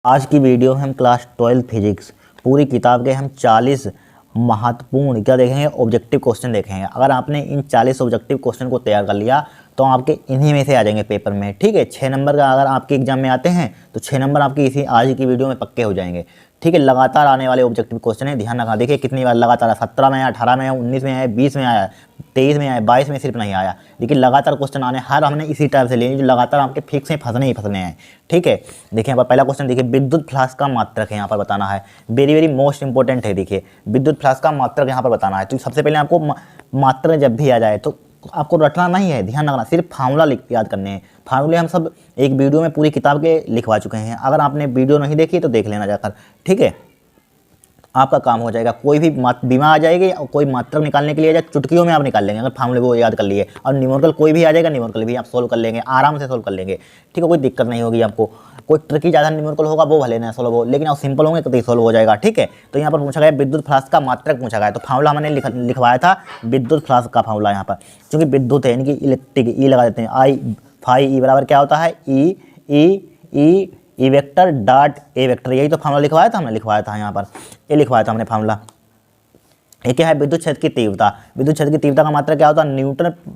आज की वीडियो में हम क्लास 12 फिजिक्स पूरी किताब के हम 40 महत्वपूर्ण क्या देखेंगे, ऑब्जेक्टिव क्वेश्चन देखेंगे। अगर आपने इन 40 ऑब्जेक्टिव क्वेश्चन को तैयार कर लिया तो आपके इन्हीं में से आ जाएंगे पेपर में। ठीक है, 6 नंबर का अगर आपके एग्जाम में आते हैं तो 6 नंबर आपकी इसी आज की वीडियो में पक्के हो जाएंगे। ठीक है, लगातार आने वाले ऑब्जेक्टिव क्वेश्चन है, ध्यान रखना। देखिए कितनी बार लगातार 17 में आया, 18 में आया, 19 में आया, 20 में आया, 23 में आया, 22 में सिर्फ नहीं आया। देखिए लगातार क्वेश्चन आने, हर हमने इसी टाइप से लिए जो लगातार आपके फिक्स में फंसने ही फंसने हैं। ठीक है, देखिए यहाँ पर पहला क्वेश्चन देखिए, विद्युत फ्लास्क का मात्रक है यहाँ पर बताना है। वेरी वेरी मोस्ट इंपॉर्टेंट है। देखिए विद्युत फ्लास्क का मात्रक यहाँ पर बताना है। तो सबसे पहले आपको मात्रक जब भी आ जाए तो आपको रटना नहीं है, ध्यान रखना, सिर्फ फार्मूला याद करने हैं। फार्मूले हम सब एक वीडियो में पूरी किताब के लिखवा चुके हैं। अगर आपने वीडियो नहीं देखी तो देख लेना जाकर। ठीक है, आपका काम हो जाएगा। कोई भी बीमा आ जाएगी और कोई मात्रक निकालने के लिए जाए, चुटकियों में आप निकाल लेंगे अगर फार्मूले वो याद कर लिए। और न्यूमेरिकल कोई भी आ जाएगा, न्यूमेरिकल भी आप सोल्व कर लेंगे, आराम से सोल्व कर लेंगे। ठीक है, कोई दिक्कत नहीं होगी आपको। कोई ट्रिकी ज़्यादा न्यूमेरिकल होगा वो भले ना सोल्व हो, लेकिन आप सिंपल होंगे तो सोल्व हो जाएगा। ठीक है, तो यहाँ पर पूछा गया विद्युत फ्लास्क का मात्रक पूछा गया, तो फार्मूला हमने लिखवाया था विद्युत फ्लास्क का फार्मूला। यहाँ पर क्योंकि विद्युत है यानी कि इलेक्ट्रिक, ई लगा देते हैं। आई फाई ई बराबर क्या होता है, E E E E vector dot A vector. यही तो फार्मूला लिखवाया था हमने, लिखवाया था यहाँ पर, ये लिखवाया था हमने फार्मूला। ये क्या है, विद्युत क्षेत्र की तीव्रता। विद्युत क्षेत्र की तीव्रता का मात्रक क्या होता है,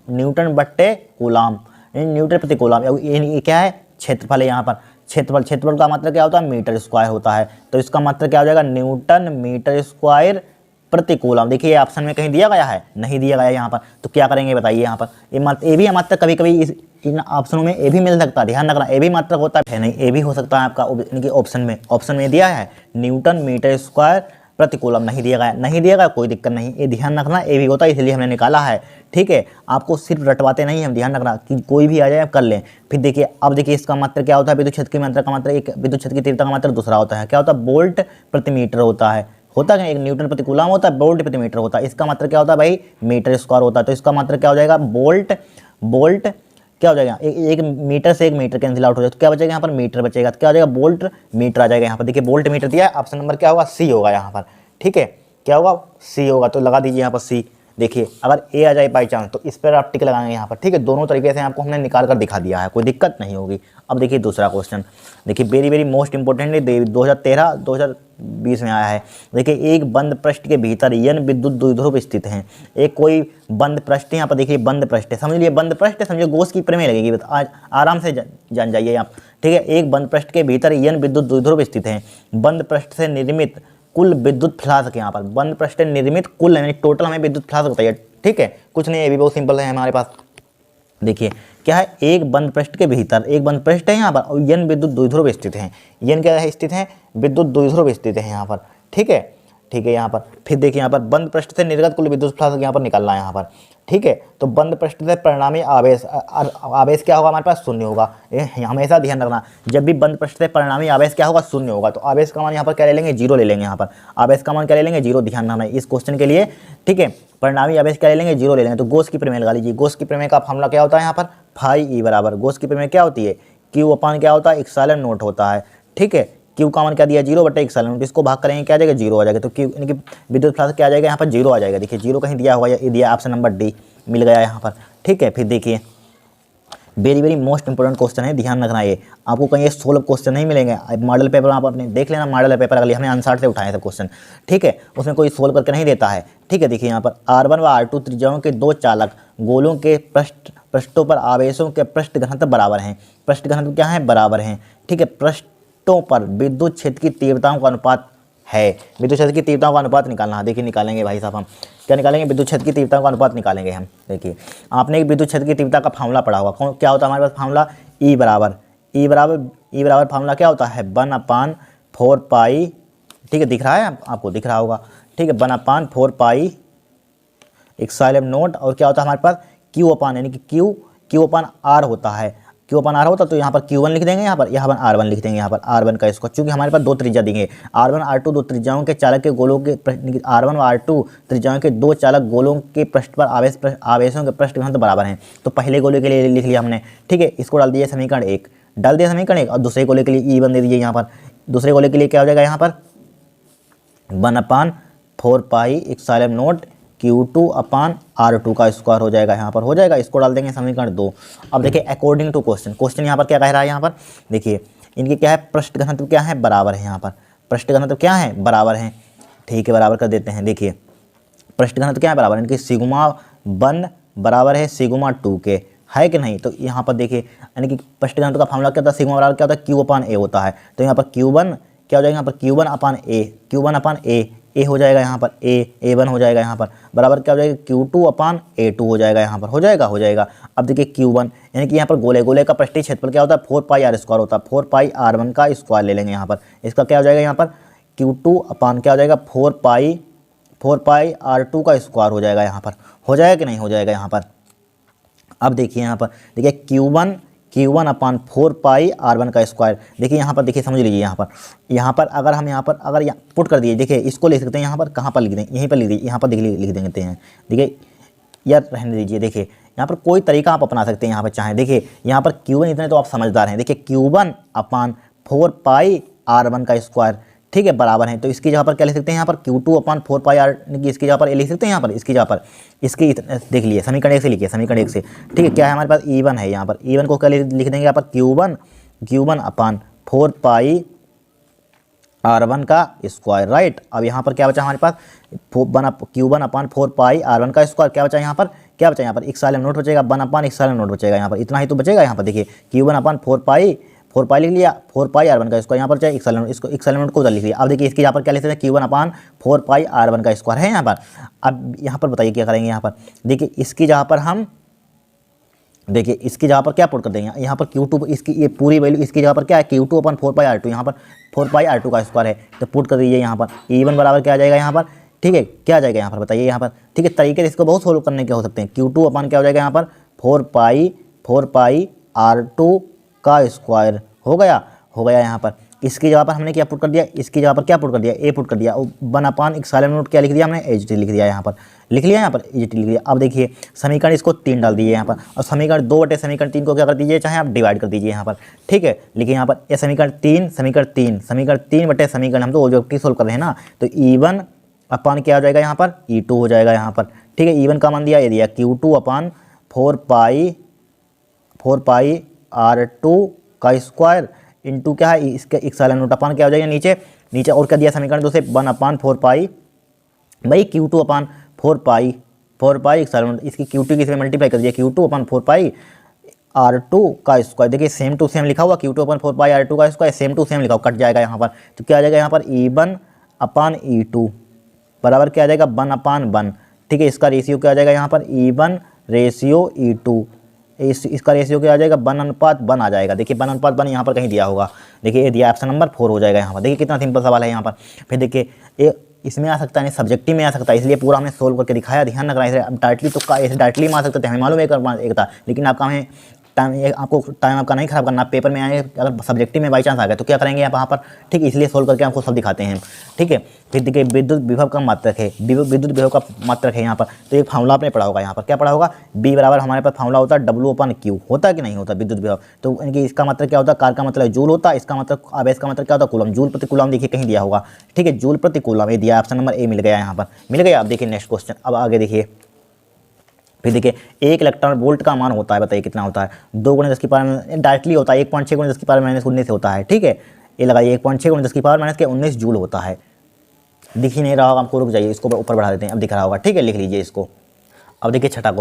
न्यूटन बट्टे कूलाम, न्यूटन प्रति कूलाम। ये क्या है, क्षेत्रफल है यहाँ पर। क्षेत्रफल का मात्रक क्या होता है, मीटर स्क्वायर होता है। तो इसका मात्रक क्या हो जाएगा, न्यूटन मीटर स्क्वायर प्रति कूलम। देखिए ऑप्शन में कहीं दिया गया है, नहीं दिया गया यहाँ पर, तो क्या करेंगे बताइए। यहाँ पर ए भी मात्रक कभी कभी इन ऑप्शनों में ए भी मिल सकता है, ध्यान रखना। ए भी मात्रक होता है नहीं, ए भी हो सकता है आपका इनके ऑप्शन में दिया है न्यूटन मीटर स्क्वायर प्रति कूलम, नहीं दिया गया, नहीं दिया गया कोई दिक्कत नहीं। ये ध्यान रखना, ए भी होता है इसलिए हमने निकाला है। ठीक है, आपको सिर्फ रटवाते नहीं हम, ध्यान रखना कि कोई भी आ जाए आप कर लें। फिर देखिए अब देखिए इसका मात्रक क्या होता है, विद्युत क्षेत्र की मात्रा का मात्रक, एक विद्युत क्षेत्र की तीव्रता का मात्रक दूसरा होता है, क्या होता है, वोल्ट प्रति मीटर होता है। होता है एक न्यूटन प्रति कूलम होता है, वोल्ट प्रति मीटर होता है। इसका मात्रक क्या होता है भाई, मीटर स्क्वायर होता है। तो इसका मात्रक क्या हो जाएगा, वोल्ट क्या हो जाएगा, एक मीटर से एक मीटर कैंसिल आउट हो जाएगा, तो क्या बचेगा यहाँ पर, मीटर बचेगा। तो क्या हो जाएगा, वोल्ट मीटर आ जाएगा यहाँ पर। देखिए वोल्ट मीटर दिया है, ऑप्शन नंबर क्या होगा, सी होगा यहाँ पर। ठीक है, क्या होगा, सी होगा। तो लगा दीजिए यहाँ पर सी। देखिए अगर ए आ जाए बाई चांस तो इस पर आप टिक लगाएंगे यहाँ पर। ठीक है, दोनों तरीके से आपको हमने निकाल कर दिखा दिया है, कोई दिक्कत नहीं होगी। अब देखिए दूसरा क्वेश्चन, देखिए वेरी वेरी मोस्ट इंपॉर्टेंट है, 2013-2020 में आया है। देखिए एक बंद पृष्ठ के भीतर n विद्युत द्विध्रुव स्थित हैं। एक कोई बंद पृष्ठ है यहाँ पर, देखिए बंद पृष्ठ है, समझ लिए बंद पृष्ठ है, समझिए गोस की प्रमेय लगेगी, आज आराम से जान जाइए आप। ठीक है, एक बंद पृष्ठ के भीतर n विद्युत द्विध्रुव स्थित हैं। बंद पृष्ठ से निर्मित कुल विद्युत फ्लास्क, यहाँ पर बंद पृष्ठ से निर्मित कुल यानी टोटल हमें विद्युत फ्लास्क बताइए। ठीक है, कुछ नहीं, ये भी बहुत सिंपल है हमारे पास। देखिए क्या है, एक बंद पृष्ठ के भीतर एक बंद पृष्ठ है यहाँ पर और n विद्युत द्विध्रुव स्थित हैं। n क्या है, स्थित है, विद्युत द्विध्रुव स्थित है यहाँ पर। ठीक है, ठीक है यहाँ पर। फिर देखिए यहाँ पर बंद पृष्ठ से निर्गत कुल विद्युत फ्लास्क यहाँ पर निकलना है यहाँ पर। ठीक है, तो बंद पृष्ठ से परिणामी आवेश, आवेश क्या होगा हमारे पास, शून्य होगा। हमेशा ध्यान रखना, जब भी बंद पृष्ठ से परिणामी आवेश क्या होगा, शून्य होगा। तो आवेश का मान यहाँ पर क्या ले लेंगे, जीरो ले लेंगे यहाँ पर। आवेश का मान क्या ले लेंगे, जीरो, ध्यान रखना इस क्वेश्चन के लिए। ठीक है, परिणामी आवेश क्या ले लेंगे, जीरो ले लेंगे। तो गोस की प्रमेय लगा लीजिए। गोस की प्रमेय का फॉर्मूला क्या होता है यहाँ पर, फाई ई बराबर, गोस की प्रमेय क्या होती है, क्यू अपान क्या होता है, एप्सिलॉन नॉट होता है। ठीक है, क्यू का मान क्या दिया, जीरो बटे एप्सिलॉन नॉट, इसको भाग करेंगे क्या आ जाएगा, जीरो आ जाएगा। तो क्यू यानी कि विद्युत फ्लास्क क्या आ जाएगा यहाँ पर, जीरो आ जाएगा। देखिए जीरो कहीं दिया हुआ, ये दिया ऑप्शन नंबर डी मिल गया यहाँ पर। ठीक है, फिर देखिए very very most important question है, ध्यान रखना। ये आपको कहीं ये सोल्व क्वेश्चन नहीं मिलेंगे। मॉडल पेपर आप अपने देख लेना, मॉडल पेपर अगले हमने आंसर से उठाए सब क्वेश्चन। ठीक है, उसमें कोई सोल्व करके नहीं देता है। ठीक है, देखिए यहाँ पर R1 व R2 त्रिज्याओं के दो चालक गोलों के पृष्ठों पर आवेशों के पृष्ठ घनत्व बराबर हैं। पृष्ठ घनत्व क्या है, बराबर हैं। ठीक है, पृष्ठों पर विद्युत क्षेत्र की तीव्रताओं का अनुपात है। विद्युत क्षेत्र की तीव्रताओं का अनुपात निकालना है। देखिए निकालेंगे भाई साहब, हम क्या निकालेंगे, विद्युत क्षेत्र की तीव्रताओं का अनुपात निकालेंगे हम। देखिए आपने एक विद्युत क्षेत्र की तीव्रता का फार्मूला पढ़ा होगा, कौन क्या होता है हमारे पास फार्मूला, ई बराबर फार्मूला क्या होता है, 1/4 पाई। ठीक है, दिख रहा है आपको, दिख रहा होगा। ठीक है, 1/4 पाई एप्सिलॉन नॉट, और क्या होता है हमारे पास, क्यू अपान यानी कि क्यू अपान आर होता है। क्यू अपान आर होता तो यहाँ पर Q1 लिख देंगे, यहाँ पर R1 लिख देंगे यहाँ पर, R1 का इसको, क्योंकि हमारे पास दो त्रिज्या देंगे, R1 R2 दो त्रिज्याओं के चालक के गोलों के R1 व R2 त्रिज्याओं के दो चालक गोलों के पृष्ठ पर आवेशों के पृष्ठ घनत्व बराबर हैं। तो पहले गोले के लिए लिख लिया हमने। ठीक है, इसको डाल दिया समीकरण 1, डाल दिया समीकरण 1, और दूसरे गोले के लिए E1 दे दीजिए यहाँ पर। दूसरे गोले के लिए क्या हो जाएगा यहाँ पर, 1/4 pi epsilon not Q2 upon R2 का स्क्वायर हो जाएगा, यहाँ पर हो जाएगा। इसको डाल देंगे समीकरण 2। अब देखिए अकॉर्डिंग टू क्वेश्चन, क्वेश्चन यहाँ पर क्या कह रहा है, यहाँ पर देखिए इनकी क्या है, पृष्ठ घनत्व क्या है, बराबर है। यहाँ पर पृष्ठ घनत्व क्या है, बराबर है। ठीक है, बराबर कर देते हैं। देखिए पृष्ठ घनत्व क्या है, बराबर है। इनकी सिग्मा 1 बराबर है सिग्मा 2 के, है कि नहीं। तो यहाँ पर देखिए यानी कि पृष्ठ घनत्व का फॉर्मूला क्या होता है, सिग्मा बराबर क्या होता है, Q/A होता है। तो यहाँ पर Q1 क्या हो जाएगा, यहाँ पर Q1/A, Q1/A ए हो जाएगा, यहाँ पर A1 हो जाएगा, यहाँ पर बराबर क्या हो जाएगा, Q2/A2 हो जाएगा। यहाँ पर हो जाएगा। अब देखिए Q1 यानी कि यहाँ पर गोले का पृष्ठीय क्षेत्रफल क्या होता है, 4πr² होता है, 4πr1 का स्क्वायर ले लेंगे। यहाँ पर इसका क्या हो जाएगा, यहाँ पर Q2 क्या हो जाएगा, 4πr2 का स्क्वायर हो जाएगा। यहाँ पर हो जाएगा कि नहीं हो जाएगा। यहाँ पर अब देखिए यहाँ पर देखिए Q1/4πr1 का स्क्वायर। देखिए यहाँ पर देखिए समझ लीजिए, यहाँ पर अगर हम अगर पुट कर दिए, देखिए इसको ले सकते हैं, यहाँ पर कहाँ पर लिख दें, यहीं पर लिख दीजिए, यहाँ पर लिख देते हैं। देखिए यार रहने दीजिए, देखिए यहाँ पर कोई तरीका आप अपना सकते हैं यहाँ पर चाहें। देखिए यहाँ पर Q1 इतने तो आप समझदार हैं। देखिए Q1/4πr1 का स्क्वायर, ठीक है, बराबर है। तो इसकी जगह पर क्या लिख सकते हैं, यहाँ पर Q2/4πr, इसकी जगह पर ए लिख सकते हैं। यहाँ पर इसकी जगह पर इसकी देख लिए समीकरण 1 से लिखिए, समीकरण 1 से। ठीक है, क्या है हमारे पास E1 है। यहाँ पर E1 को क्या लिख देंगे, यहाँ पर Q1/4πr1 का स्क्वायर, राइट। अब यहाँ पर क्या बचा हमारे पास, Q1/4πr1 का स्क्वायर, क्या बचा यहाँ पर, यहाँ पर इक्सालन नोट बचेगा, 1/इक्सालन नोट बचेगा। यहाँ पर इतना ही तो बचेगा। यहाँ पर देखिए Q1/4π लिख लिया, 4πr1 का स्क्वायर, यहाँ पर चाहे इक्सालन, इसको इक्सालन नोट को उधर लिख लिया। अब देखिए इसके यहाँ पर क्या लिखते हैं, Q1/4πr1 का स्क्वायर है यहाँ पर। अब यहाँ पर बताइए क्या करेंगे। यहाँ पर देखिए इसकी जहाँ पर हम इसकी जगह पर क्या पुट कर देंगे, यहाँ पर Q2 इसकी ये पूरी वैल्यू इसकी जगह पर क्या है, Q2/4πr2, यहाँ पर 4πr2 का स्क्वायर है। तो पुट कर दीजिए यहाँ पर E1 बराबर क्या आ जाएगा यहाँ पर, ठीक है, क्या आ जाएगा यहाँ पर बताइए यहाँ पर। ठीक है, तरीके से इसको बहुत सोल्व करने के हो सकते हैं। Q2 क्या हो जाएगा यहाँ पर 4πr2 का स्क्वायर हो गया यहाँ पर। इसकी जगह पर हमने क्या पुट कर दिया, इसकी जगह पर क्या पुट कर दिया, ए पुट कर दिया। 1/इक्सालन नोट क्या लिख दिया हमने, एजीटी लिख दिया। यहाँ पर लिख लिया, यहाँ पर एजीटी लिख दिया। अब देखिए समीकरण इसको 3 डाल दीजिए यहाँ पर, और समीकरण 2 बटे समीकरण 3 को क्या कर दीजिए, चाहे आप डिवाइड कर दीजिए यहाँ पर। ठीक है, लिखिए यहाँ पर ये समीकरण 3 बटे समीकरण, हम तो ऑब्जेक्टिव सोल्व कर रहे हैं ना। तो E1 क्या हो जाएगा यहाँ पर, E2 हो जाएगा यहाँ पर। ठीक है, E1 का मान दिया, ये दिया Q2/4πr2 का स्क्वायर इंटू क्या है, इसका इक्सालन नोट अपान क्या हो जाएगा नीचे और क्या दिया समीकरण 2 से 1/4π भाई Q2/4π इक्सालन नोट, इसकी Q2 की इसमें मल्टीप्लाई कर दिया, Q2/4πr2 का स्क्वायर। देखिए सेम टू सेम लिखा हुआ, Q2/4πr2 का स्क्वायर सेम टू सेम लिखा हुआ, कट जाएगा यहाँ पर। तो क्या आ जाएगा यहाँ पर E1/E2 बराबर क्या आ जाएगा 1/1। ठीक है, इसका रेशियो क्या आ जाएगा यहाँ पर E1/E2, इसका रेशियो क्या आ जाएगा 1:1 आ जाएगा। देखिए 1:1 यहाँ पर कहीं दिया होगा, देखिए ये दिया, ऑप्शन नंबर 4 हो जाएगा यहाँ पर। देखिए कितना सिंपल सवाल है यहाँ पर। फिर देखिए इसमें आ सकता है, सब्जेक्टिव में आ सकता है, इसलिए पूरा हमने सोल्व करके दिखाया, ध्यान रखना। इसे डायरेक्टली तो ऐसे डायरेक्टली में आ सकते थे, हमें मालूम है एक था, लेकिन आपका हमें आपको टाइम आपका नहीं खराब करना। पेपर में आए अगर सब्जेक्टिव में बाई चांस आ गए तो क्या करेंगे यहाँ पर, ठीक है, इसलिए सोल्व करके आपको सब दिखाते हैं। ठीक है, फिर देखिए विद्युत विभव का मात्रक है, विद्युत विभव का मात्रक है यहाँ पर। तो एक फार्मूला आपने पढ़ा होगा, यहाँ पर क्या पढ़ा होगा, B बराबर हमारे पास फार्मूला होता है W/Q, होता है कि नहीं होता विद्युत विभव। तो इनकी इसका मतलब क्या होता है, कार का मतलब जूल होता है, इसका मतलब आवेश का मतलब क्या होता है कूलम, जूल प्रति कूलम। देखिए कहीं दिया होगा, ठीक है, जूल प्रति कूलम ये दिया, ऑप्शन नंबर A मिल गया यहाँ पर, मिल गया। अब देखिए नेक्स्ट क्वेश्चन, अब आगे देखिए। फिर देखिए 1 इलेक्ट्रॉन वोल्ट का मान होता है, बताइए कितना होता है, 2 × 10⁻⁻, डायरेक्टली होता है 1.6 × 10⁻⁻19 होता है। ठीक है, ये लगाइए 1.6 × 10⁻⁻19 जूल होता है। दिख ही नहीं रहा होगा आपको, रुक जाइए, इसको ऊपर बढ़ा देते हैं, अब दिख रहा होगा। ठीक है, लिख लीजिए इसको। अब देखिए छठा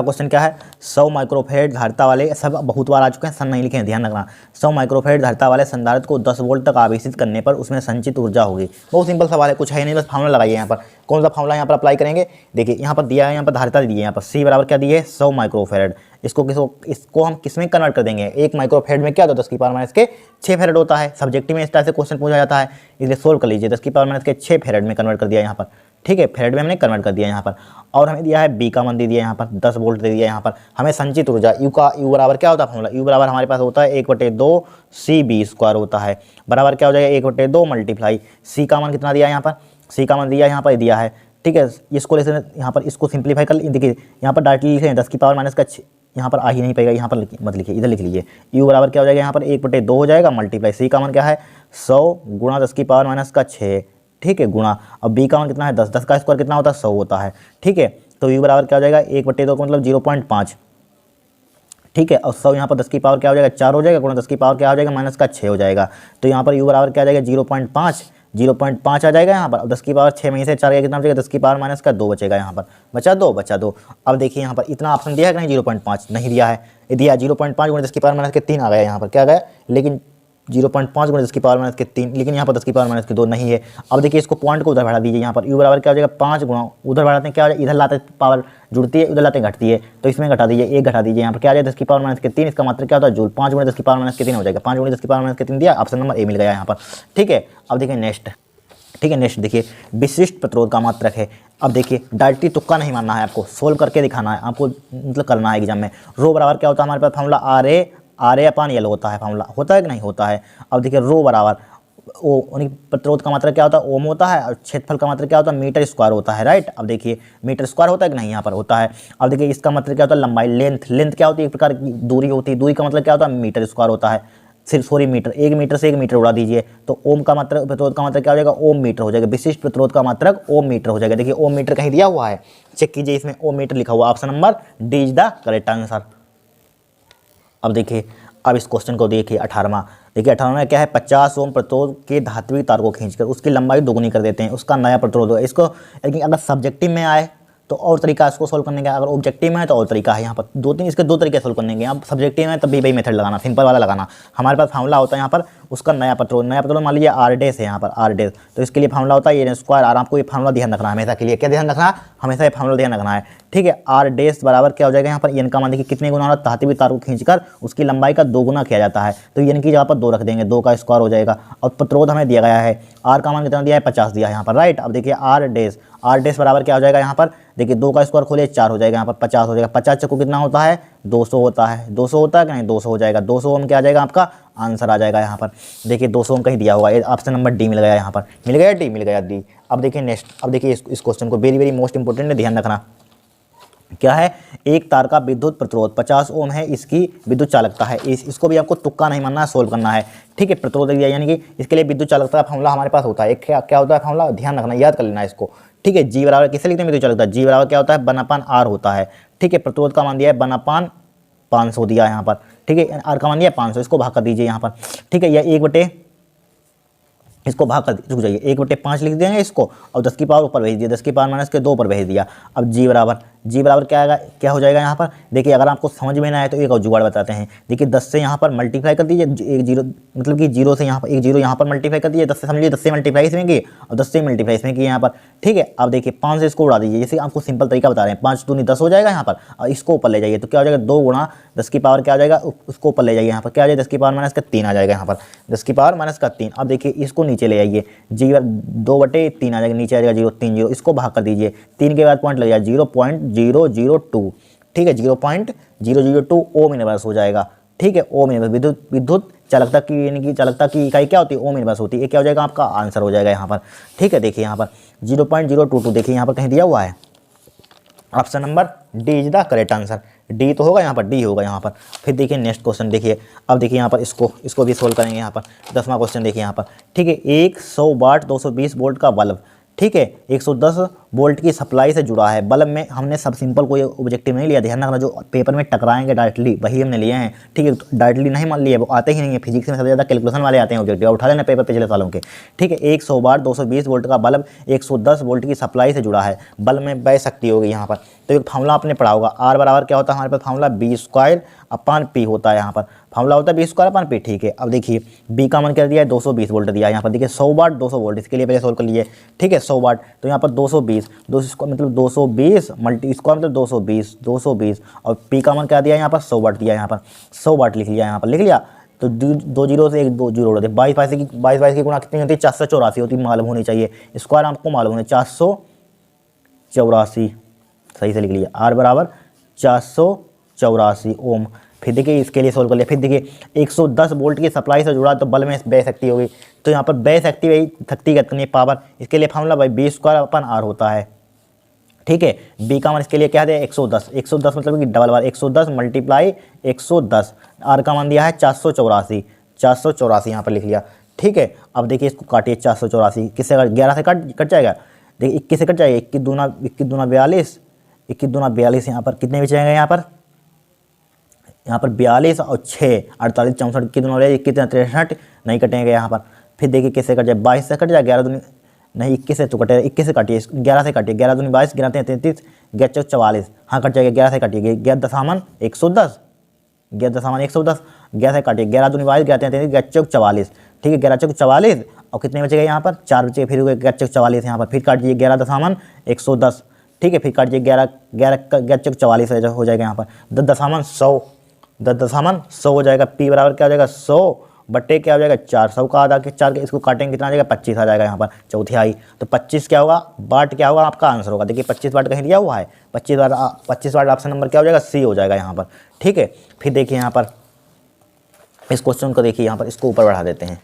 क्वेश्चन क्या है, 100 माइक्रोफेड धारिता वाले, सब बहुत बार आ चुके हैं, सन नहीं लिखे हैं, ध्यान रखना। 100 माइक्रोफेड धारिता वाले संधारित्र को 10 वोल्ट तक आवेशित करने पर उसमें संचित ऊर्जा होगी। बहुत सिंपल सवाल है, कुछ है नहीं, बस फार्मूला लगाइए यहाँ पर। कौन सा फार्मूला यहाँ पर अप्लाई करेंगे, देखिए यहाँ पर दिया है, यहाँ पर धारिता दी है, यहाँ पर C बराबर क्या दी है 100 माइक्रोफेड। इसको हम किस में कन्वर्ट कर देंगे, 1 माइक्रोफेड में क्या होता है 10⁻⁻6 फेरेड होता है। सब्जेक्टिव में इस तरह से क्वेश्चन पूछा जाता है, इसलिए सोल्व कर लीजिए। 10⁻�6 फेरेड में कन्वर्ट कर दिया यहाँ पर। ठीक है, फेरेड में हमने कन्वर्ट कर दिया यहाँ पर। और हमें दिया है B का मान दे दिया यहाँ पर, 10 वोल्ट दे दिया यहाँ पर। हमें संचित ऊर्जा U बराबर क्या होता है फॉर्मूला, U बराबर हमारे पास होता है 1/2 CB² होता है, बराबर क्या हो जाएगा 1/2 मल्टीप्लाई C का मान कितना दिया है यहाँ पर, C का मान दिया यहाँ पर दिया है। ठीक है, इसको लेते हैं यहाँ पर, इसको सिंप्लीफाई कर, देखिए यहाँ पर डायरेक्टली लिखे 10⁻⁻6, यहाँ पर आ ही नहीं पाएगा, यहाँ पर मत लिखिए, इधर लिख लीजिए। U बराबर क्या हो जाएगा यहाँ पर 1/2 हो जाएगा मल्टीप्लाई, C का मान क्या है 100 × 10⁻⁻6। ठीक है, गुणा, अब B का मान कितना है 10, 10 का स्क्वायर कितना होता है 100 होता है। ठीक है, तो U बराबर क्या हो जाएगा 1/2 का मतलब 0.5। ठीक है। और 100 यहाँ पर 10 की पावर क्या हो जाएगा 4 हो जाएगा, गुणा 10 की पावर क्या हो जाएगा माइनस का 6 हो जाएगा। तो यहाँ पर u बराबर क्या आ जाएगा 0.5 आ जाएगा यहाँ पर। 10 की पावर 6 में से 4 गया कितना बचेगा 10 की पावर माइनस का 2 बचेगा यहाँ पर, बचा 2। अब देखिए यहाँ पर इतना ऑप्शन दिया है कि नहीं 0.5 नहीं दिया है, ये दिया 0.5 गुणा 10 की पावर माइनस के 3 आ गया यहाँ पर, क्या आ गया लेकिन 0.5 गुणा 10 की पावर माइनस के 3, लेकिन यहाँ पर 10 की पावर माइनस के 2 नहीं है। अब देखिए इसको पॉइंट को उधर बढ़ा दीजिए, यहाँ पर u बराबर क्या हो जाएगा 5 गुणा उधर बढ़ाते हैं क्या हो जाएगा, इधर लाते पावर जुड़ती है उधर लाते घटती है, तो इसमें घटा दीजिए 1 घटा दीजिए, यहाँ पर क्या आ जाएगा 10 की पावर माइनस के 3, इसका मतलब क्या होता है जूल। 5 गुणा 10 की पावर माइनस के 3 हो जाएगा, 5 गुणा 10 की पावर माइनस के 3 दिया, ऑप्शन नंबर ए मिल गया यहाँ पर। ठीक है, अब देखिए नेक्स्ट, ठीक है नेक्स्ट देखिए विशिष्ट प्रतिरोध का मात्रक है। अब देखिए डायरेक्टली तुक्का नहीं मानना है, आपको सोल्व करके दिखाना है, आपको मतलब करना है एग्जाम में। रो बराबर क्या होता है हमारे पास फॉर्मूला आर ए अपान यल होता है, फॉर्मूला होता है कि नहीं होता है। अब देखिए रो बराबर ओ प्रतिरोध का मात्रक क्या होता है ओम होता है, और क्षेत्रफल का मात्रक क्या होता है मीटर स्क्वायर होता है, राइट। अब देखिए मीटर स्क्वायर होता है कि नहीं यहाँ पर होता है। अब देखिए इसका मतलब क्या होता है लंबाई, लेंथ क्या होती है एक प्रकार की दूरी होती है, दूरी का मतलब क्या होता है मीटर स्क्वायर होता है, सिर्फ सॉरी मीटर, 1 मीटर से 1 मीटर उड़ा दीजिए तो ओम का मात्रक प्रतिरोध का मात्रक क्या हो जाएगा ओम मीटर हो जाएगा, विशिष्ट प्रतिरोध का मात्रक ओम मीटर हो जाएगा। देखिए ओम मीटर कहीं दिया हुआ है, चेक कीजिए इसमें ओम मीटर लिखा हुआ, option number D is the correct answer. अब देखिए अब इस क्वेश्चन को देखिए 18वां, देखिए 18वां में क्या है 50 ओम प्रतिरोध के धात्विक तार को खींचकर उसकी लंबाई दोगुनी कर देते हैं, उसका नया प्रतिरोध होगा। इसको लेकिन अगर सब्जेक्टिव में आए तो और तरीका इसको सोल्व करने का, अगर ऑब्जेक्टिव में है तो और तरीका है। यहाँ पर इसके दो तरीके सोल्व करने के, आप सब्जेक्टिव में तब भी वही मेथड लगाना, सिंपल वाला लगाना। हमारे पास फार्मूला होता है यहाँ पर उसका नया प्रतिरोध मान लीजिए आर डेस है यहाँ पर आर डेस, तो इसके लिए फार्मूला होता है ये स्क्वायर आर, आपको ये फार्मूला ध्यान रखना है हमेशा के लिए, क्या ध्यान रखना है हमेशा ये फार्मूला ध्यान रखना है। ठीक है, आर डेस बराबर क्या हो जाएगा यहाँ पर एन का मान देखिए कितने गुना होता है, धात्विक तार को खींचकर उसकी लंबाई का 2 गुना किया जाता है, तो एन की जगह पर 2 रख देंगे, 2 का स्क्वायर हो जाएगा। और प्रतिरोध हमें दिया गया है आर का मान कितना दिया है 50 दिया है यहाँ पर, राइट। अब देखिए आर डेस बराबर क्या हो जाएगा यहाँ पर, देखिए 2 का स्क्वायर खोलिए 4 हो जाएगा, यहाँ पर 50 हो जाएगा, 50 चक्कू कितना होता है 200 होता है, 200 होता है कि नहीं 200 हो जाएगा, 200 ओम क्या आ जाएगा आपका आंसर आ जाएगा यहाँ पर। देखिए 200 ओम कहीं दिया होगा, ऑप्शन नंबर डी मिल गया यहाँ पर, मिल गया डी, मिल गया डी। अब देखिए नेक्स्ट, अब देखिए इस क्वेश्चन को वेरी मोस्ट इंपॉर्टेंट है, ध्यान रखना क्या है, एक तार का विद्युत प्रतिरोध 50 ओम है, इसकी विद्युत चालकता है, इसको भी आपको तुक्का नहीं मानना है, सोल्व करना है। ठीक है, प्रतिरोध दिया यानी कि इसके लिए विद्युत चालकता का फॉर्मूला हमारे पास होता है, एक क्या होता है फॉर्मूला ध्यान रखना, याद कर लेना इसको। ठीक है, जी बराबर किसे लिखते हैं विद्युत चालकता, जी बराबर क्या होता है 1/r होता है। ठीक है, प्रतिरोध का मान दिया है 1/500 दिया है यहाँ पर। ठीक है, आर का मान दिया है 500, इसको भाग कर दीजिए यहाँ पर। ठीक है, यह 1/, इसको भाग कर रुक जाइए 1/5 लिख देंगे इसको, और 10 की पावर ऊपर भेज दिया, 10 की पावर माइनस के 2 पर भेज दिया। अब जी बराबर क्या आएगा, क्या हो जाएगा यहाँ पर, देखिए अगर आपको समझ में ना आए तो एक और जुगाड़ बताते हैं। देखिए 10 से यहाँ पर मल्टीप्लाई कर दीजिए, एक जीरो मतलब कि जीरो से यहाँ पर एक जीरो यहाँ पर मल्टीप्लाई कर दीजिए, 10 से समझिए 10 से मल्टीप्लाई इसमें की और 10 से मल्टीप्लाई इसमें की यहाँ पर। ठीक है, अब देखिए 5 से इसको उड़ा दीजिए, जैसे आपको सिंपल तरीका बता रहे हैं, 5 दूनी 10 हो जाएगा यहाँ पर, और इसको ऊपर ले जाइए तो क्या हो जाएगा 2 गुणा 10 की पावर क्या आ जाएगा उसको ऊपर ले जाइए यहाँ पर, क्या आ जाएगा 10 की पावर माइनस का 3 आ जाएगा यहाँ पर, 10 की पावर माइनस का 3। अब देखिए इसको नीचे ले आइए, जी 2/3 आ जाएगा, नीचे आ जाएगा 0.30, इसको भाग कर दीजिए, 3 के बाद पॉइंट लग जाएगा 0.002। ठीक है, 0.002 ओम इनवर्स हो जाएगा। ठीक है, ओम इनवर्स विद्युत चालकता की यानी कि चालकता की इकाई क्या होती है ओम इनवर्स होती है, ये क्या हो जाएगा आपका आंसर हो जाएगा यहाँ पर। ठीक है, देखिए यहाँ पर 0.022 देखिए यहाँ पर कहीं दिया हुआ है, option number D is the correct answer, D तो होगा यहाँ पर, डी होगा यहाँ पर। फिर देखिए नेक्स्ट क्वेश्चन देखिए, अब देखिए यहाँ पर इसको भी सोल्व करेंगे यहाँ पर। 10वां क्वेश्चन देखिए यहाँ पर। ठीक है, 100 वाट 220 वोल्ट का बल्ब, ठीक है 110 वोल्ट की सप्लाई से जुड़ा है। बल्ब में हमने सब सिंपल कोई ऑब्जेक्टिव नहीं लिया, ध्यान रखना, जो पेपर में टकराएंगे डायरेक्टली वही हमने लिए हैं। ठीक है, डायरेक्टली नहीं मान लिए, वो आते ही नहीं है, फिजिक्स में सबसे ज़्यादा कैलकुलेशन वाले आते हैं ऑब्जेक्टिव, उठा लेना पेपर पिछले सालों के। ठीक है, 100 वाट 220 वोल्ट का बल्ब 110 वोल्ट की सप्लाई से जुड़ा है, बल्ब में वह शक्ति होगी यहाँ पर। तो एक फार्मूला आपने पढ़ा होगा, आर बराबर क्या होता है हमारे पास फार्मूला B² होता है यहाँ पर, फार्मूला होता है B²/P। ठीक है, अब देखिए B का मान क्या दिया है 220 वोल्ट दिया है यहाँ पर, देखिए 100 वाट 200 वोल्ट, इसके लिए पहले सोल्व कर लीजिए। ठीक है, 100 वाट तो यहाँ पर 220 मतलब 220 मल्टी इसका मतलब 220 और P का मान क्या दिया है यहाँ पर 100 वाट दिया है यहाँ पर, 100 वाट लिख लिया यहाँ पर, लिख लिया। तो 2 जीरो से 1 2 जीरो उड़ते, 22 की गुणा कितनी होती है 484 होती, मालूम होनी चाहिए, स्क्वायर आपको मालूम है 484, सही से लिख लिया, आर बराबर 484 ओम। फिर देखिए इसके लिए सोल्व कर लिया, फिर देखिए 110 वोल्ट की सप्लाई से जुड़ा तो बल्ब में व्यय शक्ति होगी, तो यहाँ पर व्यय शक्ति वही शक्ति कितनी पावर, इसके लिए फार्मूला भाई B²/R होता है। ठीक है, B का मान इसके लिए क्या है 110 मतलब कि डबल बार 110 मल्टीप्लाई 110, आर का मान दिया है 484 यहाँ पर लिख लिया। ठीक है, अब देखिए इसको काटिए 484 किससे 11 से कट जाएगा, देखिए 21 से कट जाएगा, 21 दूना 42 यहाँ पर कितने बच जाएंगे यहाँ पर यहाँ पर 42 और 6 48 64 कितने हो रहे, कितने 63 नहीं कटेंगे यहाँ पर। फिर देखिए किससे कट जाए, 22 से कट जाए, 11 दूनी नहीं 21 से तो कटे, 21 से काटिए, 11 से काटिए, 11 दूनी 22, 11 3 33, 11 चौक 44, हाँ कट जाएगा, 11 से काटिए, 11 दशामन 110, 11 दशामन 110, 11 से काटिए, 11 दूनी 22, 11 3 33, 11 चौक 44, ठीक है 11 चौक 44 और कितने बचेगा यहाँ पर 4 बचे, फिर 11 चौक 44 यहाँ पर, फिर काट दीजिए 11 दशामन 110, ठीक है फिर काट दीजिए 11 चौक 44 हो जाएगा यहाँ पर 10 दशामन 100, 10 दशामन 100 हो जाएगा। पी बराबर क्या हो जाएगा 100 बट्टे क्या हो जाएगा 400 का आधा के 4 के, इसको काटेंगे कितना आ जाएगा 25 आ जाएगा यहाँ पर चौथाई। तो 25 क्या होगा बाट क्या होगा आपका आंसर होगा। देखिए 25 बाट कहीं दिया हुआ है, 25 बाट ऑप्शन नंबर क्या हो जाएगा सी हो जाएगा यहाँ पर, ठीक है। फिर देखिए यहाँ पर इस क्वेश्चन को देखिए यहाँ पर, इसको ऊपर बढ़ा देते हैं,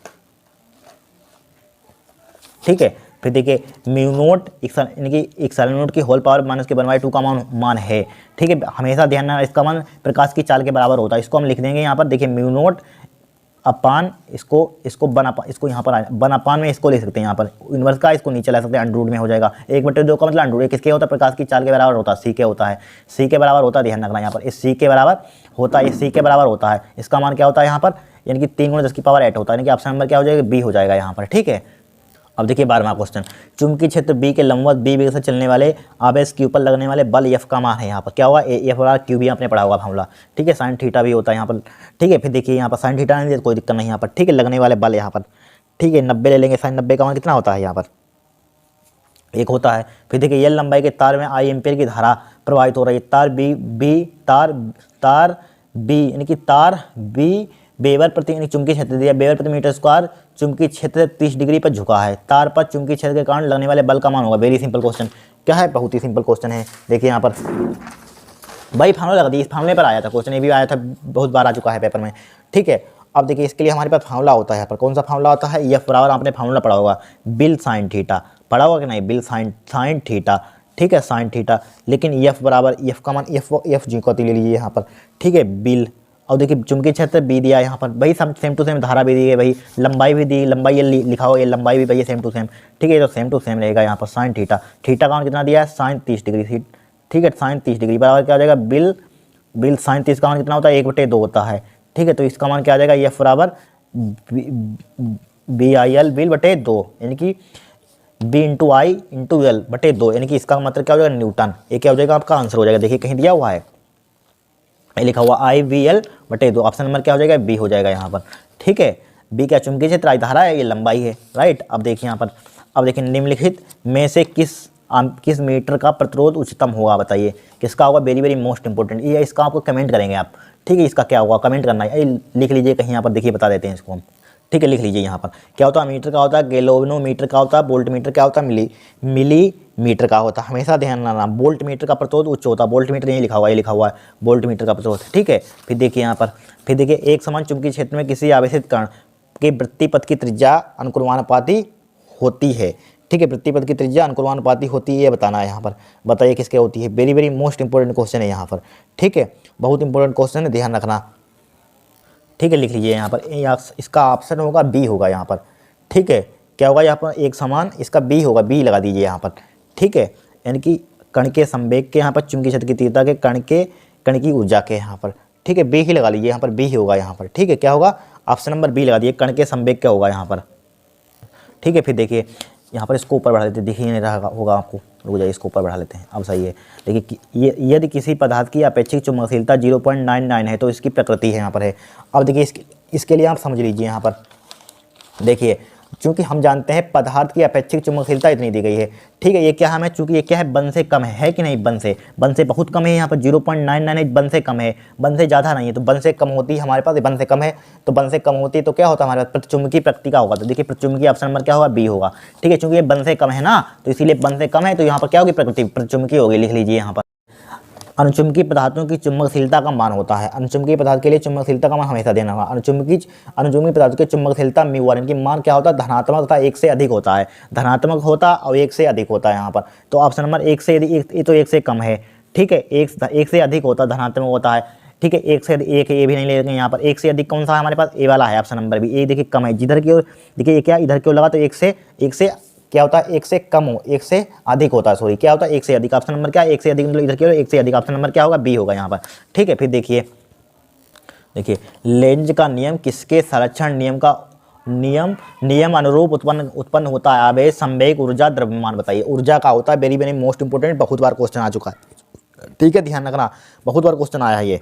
ठीक है। फिर देखिए म्यू नोट यानी कि इक्साइलन नोट की होल पावर माइनस के 1/2 का मान है, ठीक है। हमेशा ध्यान रखना इसका मान प्रकाश की चाल के बराबर होता है। इसको हम लिख देंगे यहाँ पर, देखिए म्यू नोट अपान इसको यहाँ पर वन अपान में इसको लिख सकते हैं यहाँ पर इन्वर्स का, इसको नीचे ला सकते हैं, अंडर रूट में हो जाएगा 1/2 का मतलब अंडर रूट किसके होता है प्रकाश की चाल के बराबर होता है, सी के होता है, सी के बराबर होता है। ध्यान रखना यहाँ पर इस सी के बराबर होता है, इस सी के बराबर होता है। इसका मान क्या होता है यहाँ पर, यानी कि 3 × 10⁸ होता है, यानी कि ऑप्शन नंबर क्या हो जाएगा बी हो जाएगा यहाँ पर, ठीक है। अब देखिए 12वां क्वेश्चन, चुंबकीय क्षेत्र बी के लंबवत बी वेग से चलने वाले आवेश के ऊपर लगने वाले बल एफ का मान है। यहाँ पर क्या होगा एफ बराबर क्यू भी आपने पढ़ा होगा फॉर्मूला, ठीक है। साइन थीटा भी होता है यहाँ पर, ठीक है। फिर देखिए यहाँ पर साइन थीटा नहीं दिया कोई दिक्कत नहीं यहाँ पर, ठीक है। लगने वाले बल यहाँ पर, ठीक है 90 ले लेंगे, साइन 90 का मान कितना होता है यहाँ पर 1 होता है। फिर देखिए ये लंबाई के तार में आई एम्पियर की धारा प्रवाहित हो रही है, तार बी यानी कि तार बी वेबर प्रति चुंबकीय क्षेत्र दिया, वेबर प्रति मीटर स्क्वायर चुंबकीय क्षेत्र 30 डिग्री पर झुका है, तार पर चुंबकीय क्षेत्र के कारण लगने वाले बल का मान होगा। वेरी सिंपल क्वेश्चन, क्या है बहुत ही सिंपल क्वेश्चन है। देखिए यहाँ पर भाई फार्मूला लगा दी, इस फार्मूले पर आया था क्वेश्चन, ये भी आया था बहुत बार आ चुका है पेपर में, ठीक है। अब देखिए इसके लिए हमारे पास फार्मूला होता है यहाँ पर, कौन सा फार्मूला होता है एफ बराबर आपने फार्मूला पढ़ा होगा बिल साइन थीटा, पढ़ा होगा कि नहीं बिल साइन थीटा, ठीक है साइन थीटा। लेकिन एफ बराबर एफ का मान एफ जी को ले लीजिए यहाँ पर, ठीक है बिल। और देखिए चुंबकीय क्षेत्र बी दिया यहाँ पर, भाई सेम टू सेम धारा भी दी है, भाई लंबाई भी दी, लंबाई ये लिखा हो, ये लंबाई भी भाई सेम टू सेम, ठीक है। तो सेम टू सेम रहेगा यहाँ पर साइन थीटा, थीटा का मान कितना दिया है साइन 30 डिग्री, ठीक है साइन 30 डिग्री बराबर क्या हो जाएगा बिल साइन 30 का मान कितना होता है 1/2 होता है, ठीक है। तो इसका मान क्या आ जाएगा एफ बराबर BIL बिल/2 यानी कि B/I/L/2 यानी कि इसका मतलब क्या हो जाएगा न्यूटन, ये क्या हो जाएगा आपका आंसर हो जाएगा। देखिए कहीं दिया हुआ है लिखा हुआ IVL/2, ऑप्शन नंबर क्या हो जाएगा बी हो जाएगा यहाँ पर, ठीक है। बी क्या चुंबकीय क्षेत्र धारा है, ये लंबाई है, राइट। अब देखिए यहाँ पर, अब देखिए निम्नलिखित में से किस मीटर का प्रतिरोध उच्चतम होगा, बताइए किसका होगा। वेरी मोस्ट इंपॉर्टेंट, ये इसका आपको कमेंट करेंगे आप, ठीक है। इसका क्या होगा कमेंट करना है, लिख लीजिए कहीं यहाँ पर, देखिए बता देते हैं इसको हम, ठीक है। लिख लीजिए यहाँ पर क्या होता है मीटर का होता है, गैल्वेनोमीटर का होता है, वोल्ट मीटर क्या होता है मिली मीटर का होता है। हमेशा ध्यान रखना वोल्ट मीटर का प्रतिरोध उच्च होता है, वोल्ट मीटर यही लिखा हुआ है, ये लिखा हुआ है वोल्ट मीटर का प्रतिरोध, ठीक है। फिर देखिए यहाँ पर, फिर देखिए एक समान चुंबकीय क्षेत्र में किसी आवेशित कण के वृत्तिपथ की त्रिज्या अनुक्रमानुपाती होती है, ठीक है। वृत्तिपथ की त्रिज्या अनुक्रमानुपाती होती है, ये बताना है यहाँ पर, बताइए किसके होती है। वेरी मोस्ट इंपॉर्टेंट क्वेश्चन है यहाँ पर, ठीक है बहुत इंपॉर्टेंट क्वेश्चन है, ध्यान रखना, ठीक है। लिख लीजिए यहाँ पर इसका ऑप्शन होगा बी होगा यहाँ पर, ठीक है। क्या होगा यहाँ पर एक समान, इसका बी होगा, बी लगा दीजिए यहाँ पर, ठीक है। यानी कि कण के संवेग के यहाँ पर चुंबकीय क्षेत्र की तीव्रता के कण की ऊर्जा के यहाँ पर, ठीक है बी ही लगा लीजिए यहाँ पर, बी ही होगा यहाँ पर, ठीक है। क्या होगा ऑप्शन नंबर बी लगा दिए, कण के संवेग क्या होगा यहाँ पर, ठीक है। फिर देखिए यहाँ पर इसको ऊपर बढ़ा देते हैं, देखिए नहीं रहा होगा आपको, रुक जाइए इसको ऊपर बढ़ा लेते हैं, अब सही है। देखिए यदि किसी पदार्थ की अपेक्षित चुंबकशीलता 0.99 है तो इसकी प्रकृति है यहाँ पर है। अब देखिए इसके लिए आप समझ लीजिए यहाँ पर, देखिए चूंकि हम जानते हैं पदार्थ की अपेक्षित चुंबकशीलता इतनी दी गई है, ठीक है। ये क्या हमें चूंकि ये क्या है वन से कम है कि नहीं, वन से बहुत कम है यहाँ पर 0.99 वन से कम है, वन से ज़्यादा नहीं है। तो वन से कम होती है हमारे पास, वन से कम है तो वन से कम होती है तो क्या होता है हमारे पास प्रतिचुंबकीय प्रकृति का होगा। तो देखिए प्रतिचुंबकीय ऑप्शन नंबर क्या होगा बी होगा, ठीक है। चूंकि ये वन से कम है ना तो इसीलिए वन से कम है, तो यहाँ पर क्या होगी प्रकृति प्रतिचुंबकीय होगी, लिख लीजिए यहाँ पर। अनुचुंबकीय पदार्थों की चुंबकशीलता का मान होता है, अनुचुंबकीय पदार्थ के लिए चुंबकशीलता का मान हमेशा देना होगा। अनुचुंबकीय पदार्थों की चुंबकशीलता μ1 इनकी मान क्या होता है धनात्मक तथा 1 से अधिक होता है, धनात्मक होता और 1 से अधिक होता है यहाँ पर। तो ऑप्शन नंबर 1 से ये तो 1 से कम है, ठीक है। 1 से अधिक होता धनात्मक होता है, ठीक है। 1 से एक ये भी नहीं लेंगे यहाँ पर, 1 से अधिक कौन सा है हमारे पास ए वाला है ऑप्शन नंबर बी। ये देखिए कम है, जिधर की ओर देखिए ये क्या इधर की ओर लगा तो 1 से क्या होता है 1 से कम हो, 1 से अधिक होता है, सॉरी क्या होता है 1 से अधिक। ऑप्शन नंबर क्या है 1 से अधिक, मतलब इधर की ओर 1 से अधिक, ऑप्शन नंबर क्या होगा बी होगा यहाँ पर, ठीक है। फिर देखिए देखिए लेंज का नियम किसके संरक्षण नियम अनुरूप उत्पन्न होता है? आवेश, संवेग, ऊर्जा, द्रव्यमान। बताइए ऊर्जा का होता है। वेरी वेरी मोस्ट इंपोर्टेंट, बहुत बार क्वेश्चन आ चुका है, ठीक है, ध्यान रखना, बहुत बार क्वेश्चन आया है ये।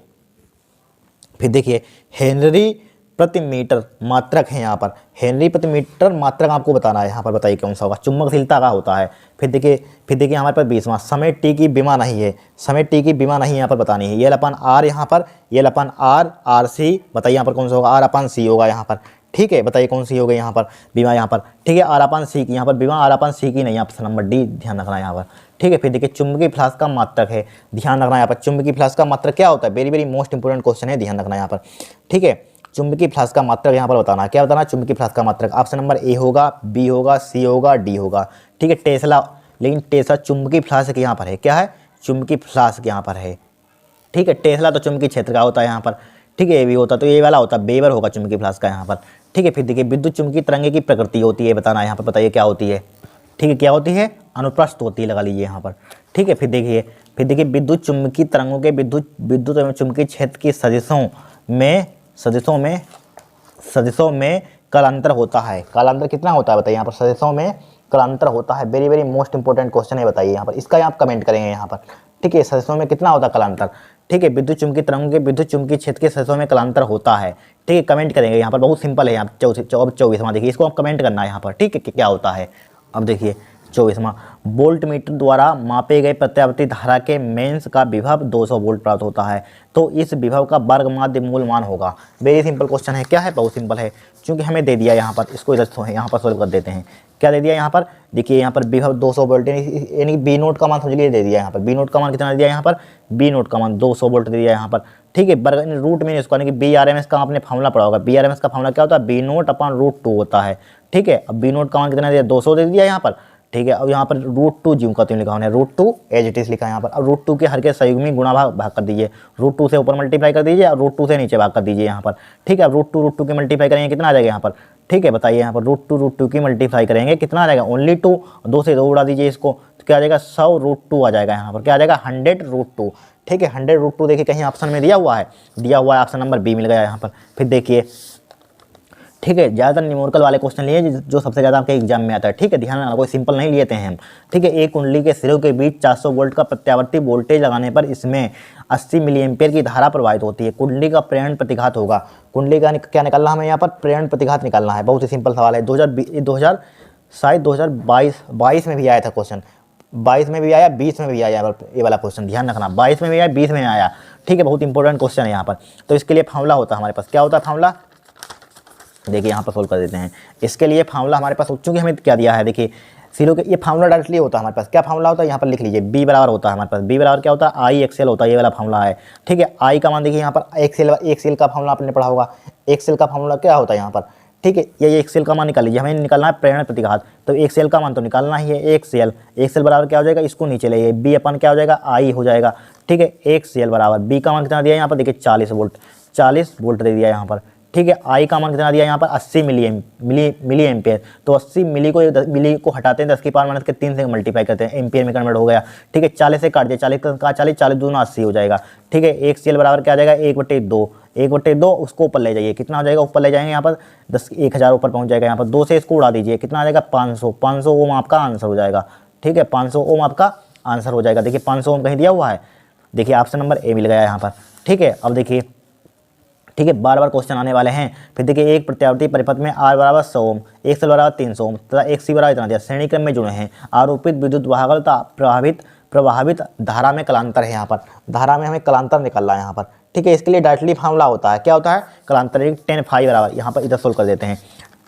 फिर देखिए हेनरी प्रति मीटर मात्रक है यहाँ पर, हेनरी प्रति मीटर मात्रक आपको बताना है यहाँ पर। बताइए कौन सा होगा? चुंबकशीलता का होता है। फिर देखिए हमारे पास 20वां, समय टी की बीमा नहीं है, समय टी की बीमा नहीं यहाँ पर बतानी है। ये अपन आर यहाँ पर, ये अपन आर सी, बताइए यहाँ पर कौन सा होगा? आर अपन सी होगा यहाँ पर, ठीक है, बताइए कौन सी हो गई यहाँ पर बीमा यहाँ पर, ठीक है, आर अपन सी की यहाँ पर बीमा, आर अपन सी की नहीं, ऑप्शन नंबर डी ध्यान रखना यहाँ पर, ठीक है। फिर देखिए चुंबकीय फ्लक्स का मात्रक है, ध्यान रखना यहाँ पर, चुंबकीय फ्लक्स का मात्रक क्या होता है? Very very most important question है, ध्यान रखना यहाँ पर, ठीक है। चुंबकीय फ्लक्स का मात्रक यहाँ पर बताना, क्या बताना? चुंबकीय फ्लक्स का मात्रक, ऑप्शन नंबर ए होगा, बी होगा, सी होगा, डी होगा, ठीक है। टेस्ला, लेकिन टेस्ला चुंबकीय फ्लक्स यहाँ पर है, क्या है? चुंबकीय फ्लक्स यहाँ पर है, ठीक है। टेस्ला तो चुंबकीय क्षेत्र का होता है यहाँ पर, ठीक है, ये भी होता तो ये वाला होता, वेबर होगा चुंबकीय फ्लक्स का यहाँ पर, ठीक है। फिर देखिए विद्युत चुंबकीय तरंगे की प्रकृति होती है, बताना यहाँ पर, बताइए क्या होती है, ठीक है, क्या होती है? अनुप्रस्थ होती है, लगा लीजिए यहाँ पर, ठीक है। फिर देखिए विद्युत चुंबकीय तरंगों के विद्युत एवं चुंबकीय क्षेत्र की सदिशों में कालांतर होता है। कालांतर कितना होता है बताइए यहाँ पर? सदिशों में कालांतर होता है। Very very most important question है, बताइए यहाँ पर, इसका आप कमेंट करेंगे यहाँ पर, ठीक है। सदिशों में कितना होता है कालांतर, ठीक है। विद्युत चुंबकीय तरंगों के विद्युत चुंबकीय क्षेत्र के सदिशों में कालांतर होता है, ठीक है, कमेंट करेंगे यहाँ पर, बहुत सिंपल है। यहाँ 24वां देखिए, इसको आप कमेंट करना है यहाँ पर, ठीक है, कि क्या होता है। अब देखिए 24वां, वोल्ट मीटर द्वारा मापे गए प्रत्यावर्ती धारा के मेंस का विभव 200 वोल्ट प्राप्त होता है, तो इस विभव का वर्ग माध्य मूल मान होगा। वेरी सिंपल क्वेश्चन है, क्या है? बहुत सिंपल है, क्योंकि हमें दे दिया यहाँ पर, इसको इधर यहाँ पर सोल्व कर देते हैं। क्या दे दिया यहाँ पर? देखिए यहाँ पर विभव 200 वोल्ट, यानी कि बी नोट का मान समझ लीजिए दे दिया यहाँ पर। बी नोट का मान कितना दे दिया यहाँ पर? बी नोट का मान 200 वोल्ट दे दिया यहाँ पर, ठीक है। वर्ग रूट में इसको, यानी कि BRMS का आपने फॉर्मूला पढ़ा होगा। BRMS का फॉर्मूला क्या होता है? बी नोट अपन √2 होता है, ठीक है। अब बी नोट का मान कितना दिया? 200 दे दिया यहाँ पर, ठीक है। अब यहाँ पर √2 ज्यों का त्यों लिखा हमने, √2 एज इट इज लिखा है यहाँ पर। अब √2 के हर के संयुग्मी गुणा भाग कर दीजिए, √2 से ऊपर मल्टीप्लाई कर दीजिए और √2 से नीचे भाग कर दीजिए यहाँ पर, ठीक है। अब √2 की मल्टीप्लाई करेंगे कितना आ जाएगा यहाँ पर, ठीक है, बताइए यहाँ पर √2 की मल्टीप्लाई करेंगे कितना आ जाएगा? ओनली 2, 2 से 2 उड़ा दीजिए इसको, तो क्या आ जाएगा? 100 √2 आ जाएगा यहाँ पर, क्या आ जाएगा? 100 √2, ठीक है। 100 √2 देखिए कहीं ऑप्शन में दिया हुआ है, ऑप्शन नंबर बी मिल गया यहाँ पर। फिर देखिए, ठीक है, ज़्यादातर न्यूमेरिकल वाले क्वेश्चन लिए जो सबसे ज़्यादा आपके एग्जाम में आता है, ठीक है, ध्यान रखना, कोई सिंपल नहीं लेते हैं हम, ठीक है। एक कुंडली के सिरों के बीच 400 वोल्ट का प्रत्यावर्ती वोल्टेज लगाने पर इसमें 80 मिली एम्पियर की धारा प्रवाहित होती है। कुंडली का प्रेरण प्रतिघात होगा। कुंडली का क्या निकालना हमें यहाँ पर? प्रेरण प्रतिघात निकालना है। बहुत ही सिंपल सवाल है। 2022 में भी आया था क्वेश्चन, 22 में भी आया, 20 में भी आया, ये वाला क्वेश्चन ध्यान रखना, 22 में भी आया, 20 में आया, ठीक है, बहुत इंपॉर्टेंट क्वेश्चन है यहाँ पर। तो इसके लिए फार्मूला होता है हमारे पास, क्या होता है फार्मूला? देखिए यहाँ पर सोल्व कर देते हैं। इसके लिए फार्मूला हमारे पास, चूंकि हमें क्या दिया है, देखिए सिरों के, ये फार्मूला डायरेक्टली होता है हमारे पास। क्या फार्मूला होता है यहाँ पर लिख लीजिए, बी बराबर होता है हमारे पास, बी बराबर क्या होता है? IXL होता है, ये वाला फार्मूला है, ठीक है। आई का मान देखिए यहाँ पर, एक्सेल का फार्मूला आपने पढ़ा होगा। एक्सेल का फार्मूला क्या होता है यहाँ पर, ठीक है, ये एक्सेल का मान निकाल लीजिए, हमें निकालना है प्रेरण प्रतिघात, तो एक्सेल का मान तो निकालना ही है। एक्सेल बराबर क्या हो जाएगा? इसको नीचे ले, बी अपन क्या हो जाएगा? आई हो जाएगा, ठीक है। एक्सेल बराबर बी का मान कितना दिया यहाँ पर? देखिए 40 वोल्ट दे दिया यहाँ पर, ठीक है। आई का मान कितना दिया यहाँ पर? 80 मिली एम्पियर, तो 80 मिली को हटाते हैं 10 की पावर -3 से मल्टीप्लाई करते हैं, एम्पियर में कन्वर्ट हो गया, ठीक है। 40 से काट दिया, 40 का 40 दूना 80 हो जाएगा, ठीक है। एक्सेल बराबर क्या आ जाएगा? 1/2, उसको ऊपर ले जाइए, कितना हो जाएगा? ऊपर ले जाएंगे यहाँ पर 1000 ऊपर पहुँच जाएगा यहाँ पर, 2 से इसको उड़ा दीजिए, कितना आ जाएगा? 500 ओम आपका आंसर हो जाएगा, ठीक है, 500 ओम आपका आंसर हो जाएगा। देखिए 500 ओम कहीं दिया हुआ है, देखिए ऑप्शन नंबर ए मिल गया यहाँ पर, ठीक है। अब देखिए, ठीक है, बार क्वेश्चन आने वाले हैं। फिर देखिए एक प्रत्यावर्ती परिपथ में R बराबर 100 ओम, XL बराबर 300 ओम तथा XC बराबर इतना दिया, श्रेणी क्रम में जुड़े हैं। आरोपित विद्युत वाहक प्रभावित धारा में कलांतर है। यहाँ पर धारा में हमें कलांतर निकालना है यहाँ पर, ठीक है। इसके लिए डायरेक्टली फार्मूला होता है, क्या होता है? कलांतर। 10φ बराबर, यहाँ पर इधर सोल्व कर देते हैं,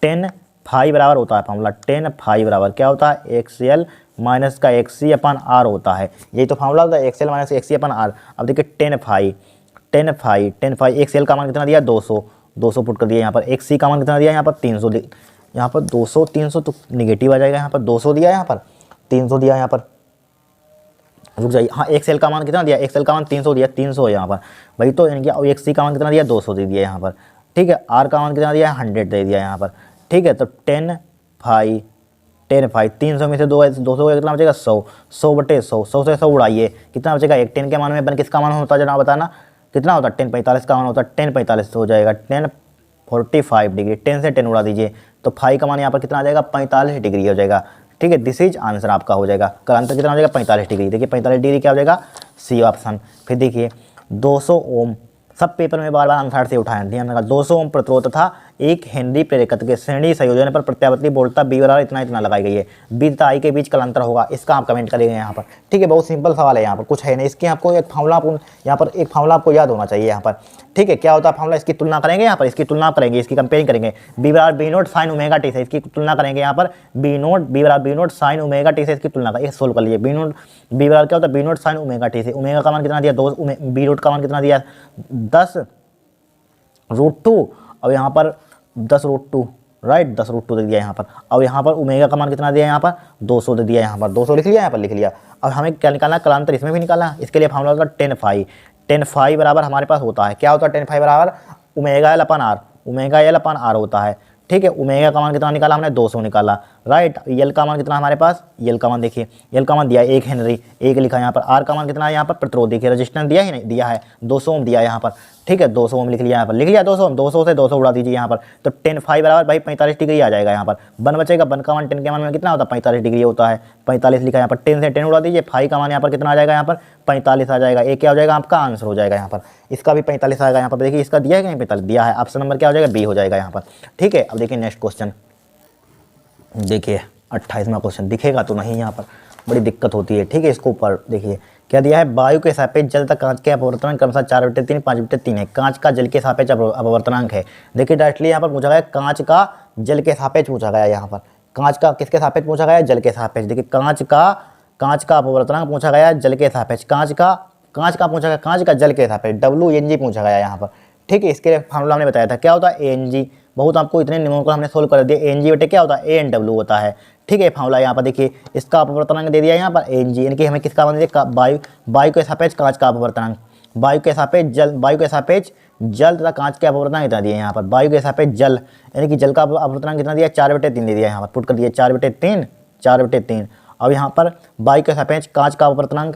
10φ बराबर होता है फार्मूला, 10φ बराबर क्या होता है? XL माइनस का XC/R होता है, यही तो फार्मूला होता है, XL माइनस XC/R। अब देखिए 10φ XL का मान कितना दिया? 200 पुट कर दिया यहाँ पर। XC का मान कितना दिया यहाँ पर? 300, यहाँ पर 200 तो निगेटिव आ जाएगा, यहाँ पर 200 दिया, यहाँ पर 300 दिया, यहाँ पर रुक जाइए, हाँ XL का मान कितना दिया? XL का मान 300 दिया, 300 है यहाँ पर वही तो, यानी कि XC का मान कितना दिया? 200 दे दिया यहाँ पर, ठीक है। R का मान कितना दिया? 100 दे दिया यहाँ पर, ठीक है। तो 10φ 300 में से 200 का कितना बचेगा? 100 100/100, 100 से 100 उड़ाइए, कितना बचेगा? 1। 10 के मान में बन किसका मान होता है जनाब बताना? कितना होता है 10 45 का मान होता है 10 45 हो जाएगा 10 45 डिग्री, 10 से 10 उड़ा दीजिए तो फाई का मान यहाँ पर कितना आ जाएगा 45 डिग्री हो जाएगा। ठीक है, दिस इज आंसर आपका हो जाएगा। कालांतर कितना हो जाएगा 45 डिग्री। देखिए 45 डिग्री क्या हो जाएगा, सी ऑप्शन। फिर देखिए 200 ओम, सब पेपर में बार बार आंसर से उठाएं, ध्यान रखा। 200 ओम प्रतिरोध तथा 1 हेनरी प्रेरकत्व के श्रेणी संयोजन पर प्रत्यावर्ती वोल्टता बी बराबर इतना इतना लगाई गई है। बी तथा आई के बीच कालांतर होगा, इसका आप कमेंट करेंगे यहाँ पर। ठीक है, बहुत सिंपल सवाल है, यहाँ पर कुछ है नहीं। इसके आपको एक फार्मूला आपको यहाँ पर एक फार्मूला आपको याद होना चाहिए यहाँ पर। ठीक है, क्या होता है फार्मूला, इसकी तुलना करेंगे यहाँ पर, इसकी तुलना करेंगे, इसकी कंपेयरिंग करेंगे। बी बराबर B naught sine omega T से इसकी तुलना करेंगे यहाँ पर। बी बराबर B naught sine omega T से इसकी तुलना कर, सोल्व कर लीजिए। बी बराबर क्या होता है B naught sine omega T से। ओमेगा का मान कितना दिया 2, बी नोट का मान कितना दिया 10√2, अब यहाँ पर 10√2 राइट, 10√2 दे दिया यहाँ पर। अब यहाँ पर ओमेगा का मान कितना दिया यहाँ पर 200 दे दिया यहाँ पर, 200 लिख लिया यहाँ पर, लिख लिया। अब हमें क्या निकालना है, कालांतर इसमें भी निकालना। इसके लिए फार्मूला होता है 10 फाई बराबर हमारे पास होता है, क्या होता है 10 फाई बराबर omega L upon R, omega L upon R होता है। ठीक है, ओमेगा का मान कितना निकाला हमने 200 निकाला राइट। यल का मान कितना हमारे पास, यल का मान देखिए, यल का मान दिया 1 हेनरी, 1 लिखा यहाँ पर। आर का मान कितना है यहाँ पर प्रतिरोध, देखिए रजिस्टेंस दिया ही नहीं, दिया है 200 ओम दिया यहाँ पर। ठीक है, 200 ओम लिख लिया यहाँ पर, लिख लिया 200 ओम, 200 से 200 उड़ा दीजिए यहाँ पर, तो 10 फाई बराबर भाई 45 डिग्री आ जाएगा यहाँ पर। बन बचेगा, बन का मान 10 के मान में कितना होता है 45 डिग्री होता है, 45 लिखा यहाँ पर। 10 से 10 उड़ा दीजिए, फाई का मान यहाँ पर कितना आ जाएगा यहाँ पर 45 आ जाएगा। एक क्या हो जाएगा आपका आंसर हो जाएगा यहाँ पर, इसका भी 45 आएगा यहाँ पर। देखिए इसका दिया है कि नहीं 45 दिया है, ऑप्शन नंबर क्या हो जाएगा बी हो जाएगा यहाँ पर। ठीक है, अब देखिए नेक्स्ट क्वेश्चन, देखिए 28वां क्वेश्चन, दिखेगा तो नहीं यहाँ पर, बड़ी दिक्कत होती है। ठीक है, इसको ऊपर देखिए क्या दिया है, वायु के सापेक्ष जल तक कांच के अपवर्तनांक क्रमशः 4/3 5/3 है। कांच का जल के सापेक्ष अपवर्तनांक है। देखिए डायरेक्टली यहाँ पर पूछा गया कांच का जल के सापेक्ष पूछा गया यहाँ पर। कांच का किसके सापेक्ष पूछा गया, जल के सापेक्ष। देखिए कांच का अपवर्तनांक पूछा गया जल के सापेक्ष, कांच का पूछा गया, कांच का जल के सापेक्ष, WNG पूछा गया यहाँ पर। ठीक है, इसके लिए फार्मूला हमने बताया था, क्या होता है ANG, बहुत आपको इतने नियमों को हमने सोल्व कर दिया। ANG बटे क्या होता है ANW होता है। ठीक है, फार्मूला यहाँ पर देखिए, इसका अपवर्तनांक दे दिया यहाँ पर ANG, यानी कि हमें किसका मान दिया वायु के सापेक्ष कांच का अपवर्तनांक, वायु के सापेक्ष जल तथा कांच के अपवर्तनांक कितना दिया यहाँ पर, वायु के सापेक्ष जल यानी कि जल का अपवर्तनांक कितना दिया 4/3 दे दिया यहाँ पर, पुट कर दिया 4/3। अब यहाँ पर वायु के सापेक्ष कांच का अपवर्तनांक,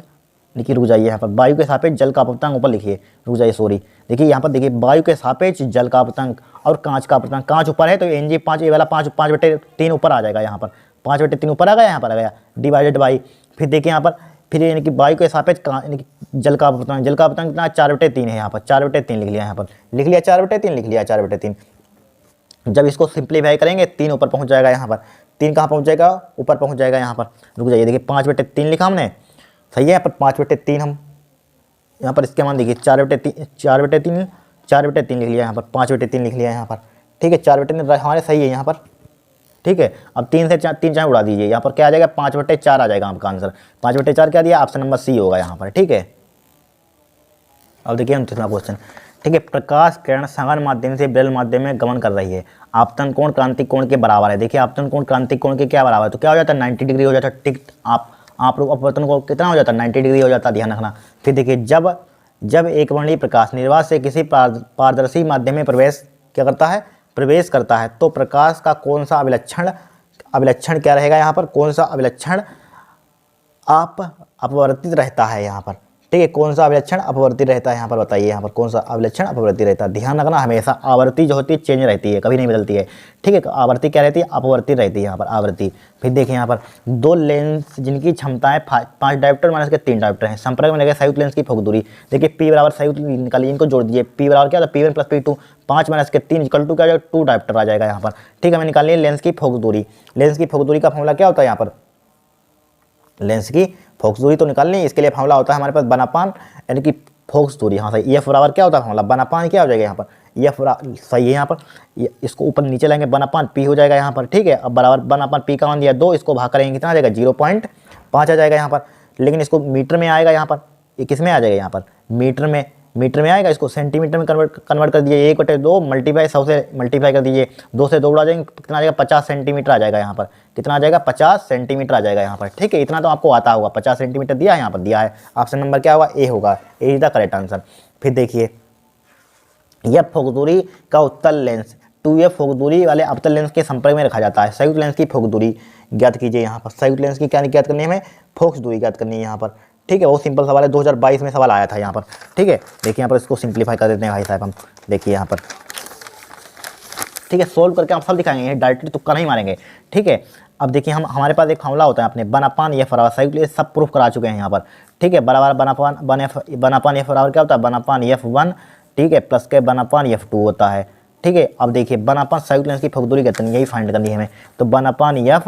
देखिए रुक जाइए यहाँ पर, वायु के सापेक्ष जल का अपवर्तनांक ऊपर लिखिए, रुक जाइए सॉरी। देखिए यहाँ पर देखिए वायु के सापेक्ष जल का अपवर्तनांक और कांच का अपवर्तनांक, कांच ऊपर है तो NG 5, ये वाला 5/3 ऊपर आ जाएगा यहाँ पर, 5/3 ऊपर आ गया यहाँ पर आ गया, डिवाइडेड बाई। फिर देखिए यहाँ पर, फिर यानी कि वायु के सापेक्ष यानी कि जल का अपवर्तनांक कितना 4/3 है यहाँ पर, 4/3 लिख लिया यहाँ पर, लिख लिया 4/3। जब इसको सिंप्लीफाई करेंगे 3 ऊपर पहुँच जाएगा यहाँ पर, 3 कहाँ पहुँच जाएगा, ऊपर पहुँच जाएगा यहाँ पर। रुक जाइए, देखिए 5/3 लिखा हमने, सही है। यहाँ पर 5/3 हम यहाँ पर इसके मान देखिए 4/3 लिख लिया यहाँ पर, 5/3 लिख लिया यहाँ पर। ठीक है, 4/3 हमारे सही है यहाँ पर। ठीक है, अब 3 से 3 चाहे उड़ा दीजिए, यहाँ पर क्या आ जाएगा 5/4 आ जाएगा आपका आंसर। 5/4 क्या दिया, ऑप्शन नंबर सी होगा यहाँ पर। ठीक है, अब देखिए हम तीसरा क्वेश्चन। ठीक है, प्रकाश किरण सघन माध्यम से विरल माध्यम में गमन कर रही है, आपतन कोण क्रांतिक कोण के बराबर है। देखिए आपतन कोण क्रांतिक कोण के क्या बराबर है, तो क्या हो जाता है 90 डिग्री हो जाता है। ठीक, आप लोग अपवर्तन को कितना हो जाता है 90 डिग्री हो जाता है, ध्यान रखना। फिर देखिए जब एक वर्णीय प्रकाश निर्वात से किसी पारदर्शी माध्यम में प्रवेश करता है तो प्रकाश का कौन सा अभिलक्षण क्या रहेगा यहाँ पर, कौन सा अभिलक्षण अपवर्तित रहता है यहाँ पर। ठीक है, कौन सा अभिलक्षण अपवर्तित रहता है यहाँ पर, बताइए यहाँ पर कौन सा अभिलक्षण अपवर्तित रहता है। ध्यान रखना, हमेशा आवृत्ति जो होती है चेंज रहती है, कभी नहीं बदलती है। ठीक है, आवृत्ति क्या रहती है, अपवर्तित रहती है यहाँ पर आवृत्ति। फिर देखिए यहाँ पर 2 लेंस जिनकी क्षमताएं 5 डायोप्टर माइनस के 3 डायोप्टर हैं, संपर्क में लगे संयुक्त लेंस की फोक दूरी। देखिए P बराबर संयुक्त निकालिए, इनको जोड़ दीजिए। P बराबर क्या होता है P1 + P2, 5 माइनस के 3 = क्या हो जाएगा 2 डायोप्टर आ जाएगा यहाँ पर। ठीक है, हमें निकालिए लेंस की फोक दूरी। लेंस की फोक दूरी का फॉर्मूला क्या होता है यहाँ पर, लेंस की फोकस दूरी तो निकालनी है, इसके लिए फार्मूला होता है हमारे पास बनापान यानी कि फोकस दूरी। हाँ सही, EF बराबर क्या होता है फार्मूला, बनापान क्या हो जाएगा यहाँ पर, EF सही है यहाँ पर। इसको ऊपर नीचे लाएंगे, बनापान P हो जाएगा यहाँ पर। ठीक है, अब बराबर बनापान P का मान दिया 2, इसको भाग करेंगे कितना आ जाएगा 0.5 आ जाएगा यहाँ पर। लेकिन इसको मीटर में आएगा यहाँ पर, ये किस में आ जाएगा यहाँ पर, मीटर में आएगा। इसको सेंटीमीटर में कन्वर्ट कर दीजिए, 1/2 मल्टीप्लाई 100 से मल्टीप्लाई कर दीजिए, 2 से 2 उड़ा जाएंगे, कितना आ जाएगा 50 सेंटीमीटर आ जाएगा यहाँ पर। कितना आ जाएगा 50 सेंटीमीटर आ जाएगा यहाँ पर। ठीक है, इतना तो आपको आता होगा, 50 सेंटीमीटर दिया है यहाँ पर, दिया है। ऑप्शन नंबर क्या होगा, ए होगा, ए इज द करेक्ट आंसर। फिर देखिए यह फोक दूरी का उत्तल लेंस 2F फोक दूरी वाले अवतल लेंस के संपर्क में रखा जाता है। संयुक्त लेंस की फोक दूरी ज्ञात कीजिए यहाँ पर। संयुक्त लेंस की क्या ज्ञात करनी है हमें, फोकस दूरी ज्ञात करनी है यहाँ पर। ठीक है, बहुत सिंपल सवाल है, 2022 में सवाल आया था यहाँ पर। ठीक है, देखिए यहाँ पर इसको सिंप्लीफाई कर देते हैं भाई साहब हम। देखिए यहाँ पर, ठीक है, सोल्व करके हम सब दिखाएंगे, डायरेक्टली तुक्का नहीं मारेंगे। ठीक है, अब देखिए हम हमारे पास एक फॉर्मूला होता है अपने वन अपान एफ बराबर, सही ये सब प्रूफ करा चुके हैं यहाँ पर। ठीक है, बराबर वन अपान एफ बराबर क्या होता है, वन अपान एफ वन, ठीक है, प्लस के वन अपान एफ टू होता है। ठीक है, अब देखिए वन अपान संयुक्त लेंस की फोक दूरी कहते हैं, यही फाइंड करनी है हमें। तो वन अपान एफ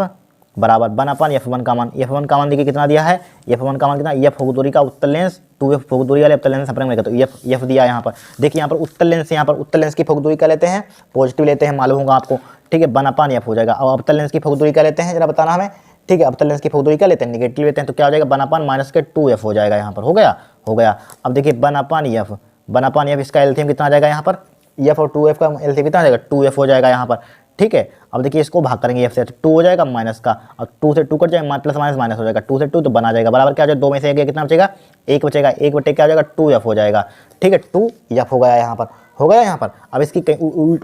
बराबर वन अपान एफ वन का मान, एफ वन का मान देखिए कितना दिया है, एफ वन का मान कितना, एफ फोक दूरी का उत्तल लेंस, टू एफ फोक दूरी वाले उत्तल लेंस अपने में, तो एफ दिया है यहाँ पर। देखिए यहाँ पर उत्तल लेंस से, यहाँ पर उत्तल लेंस की फोक दूरी क्या लेते हैं, पॉजिटिव लेते हैं, मालूम होगा आपको। ठीक है, वन अपान एफ हो जाएगा। अब अवतल लेंस की फोक दूरी क्या लेते हैं जरा बताना हमें। ठीक है, अवतल लेंस की फोक दूरी क्या लेते हैं, निगेटिव लेते हैं, तो क्या हो जाएगा, वन अपान माइनस के टू एफ हो जाएगा यहाँ पर। हो गया, हो गया। अब देखिए वन अपान एफ, इसका एलसीएम कितना आ जाएगा यहाँ पर, एफ और टू एफ का एलसीएम कितना आ जाएगा, टू एफ हो जाएगा यहाँ पर। ठीक है, अब देखिए इसको भाग करेंगे एफ से, टू हो जाएगा माइनस का, और टू से टू कट जाएगा, प्लस माइनस माइनस हो जाएगा, टू से टू तो बना जाएगा बराबर क्या हो जाएगा, दो में से एक कितना बचेगा, एक बचेगा, एक बटे क्या हो जाएगा, टू एफ हो जाएगा। ठीक है, टू एफ हो गया यहाँ पर, हो गया यहाँ पर। अब इसकी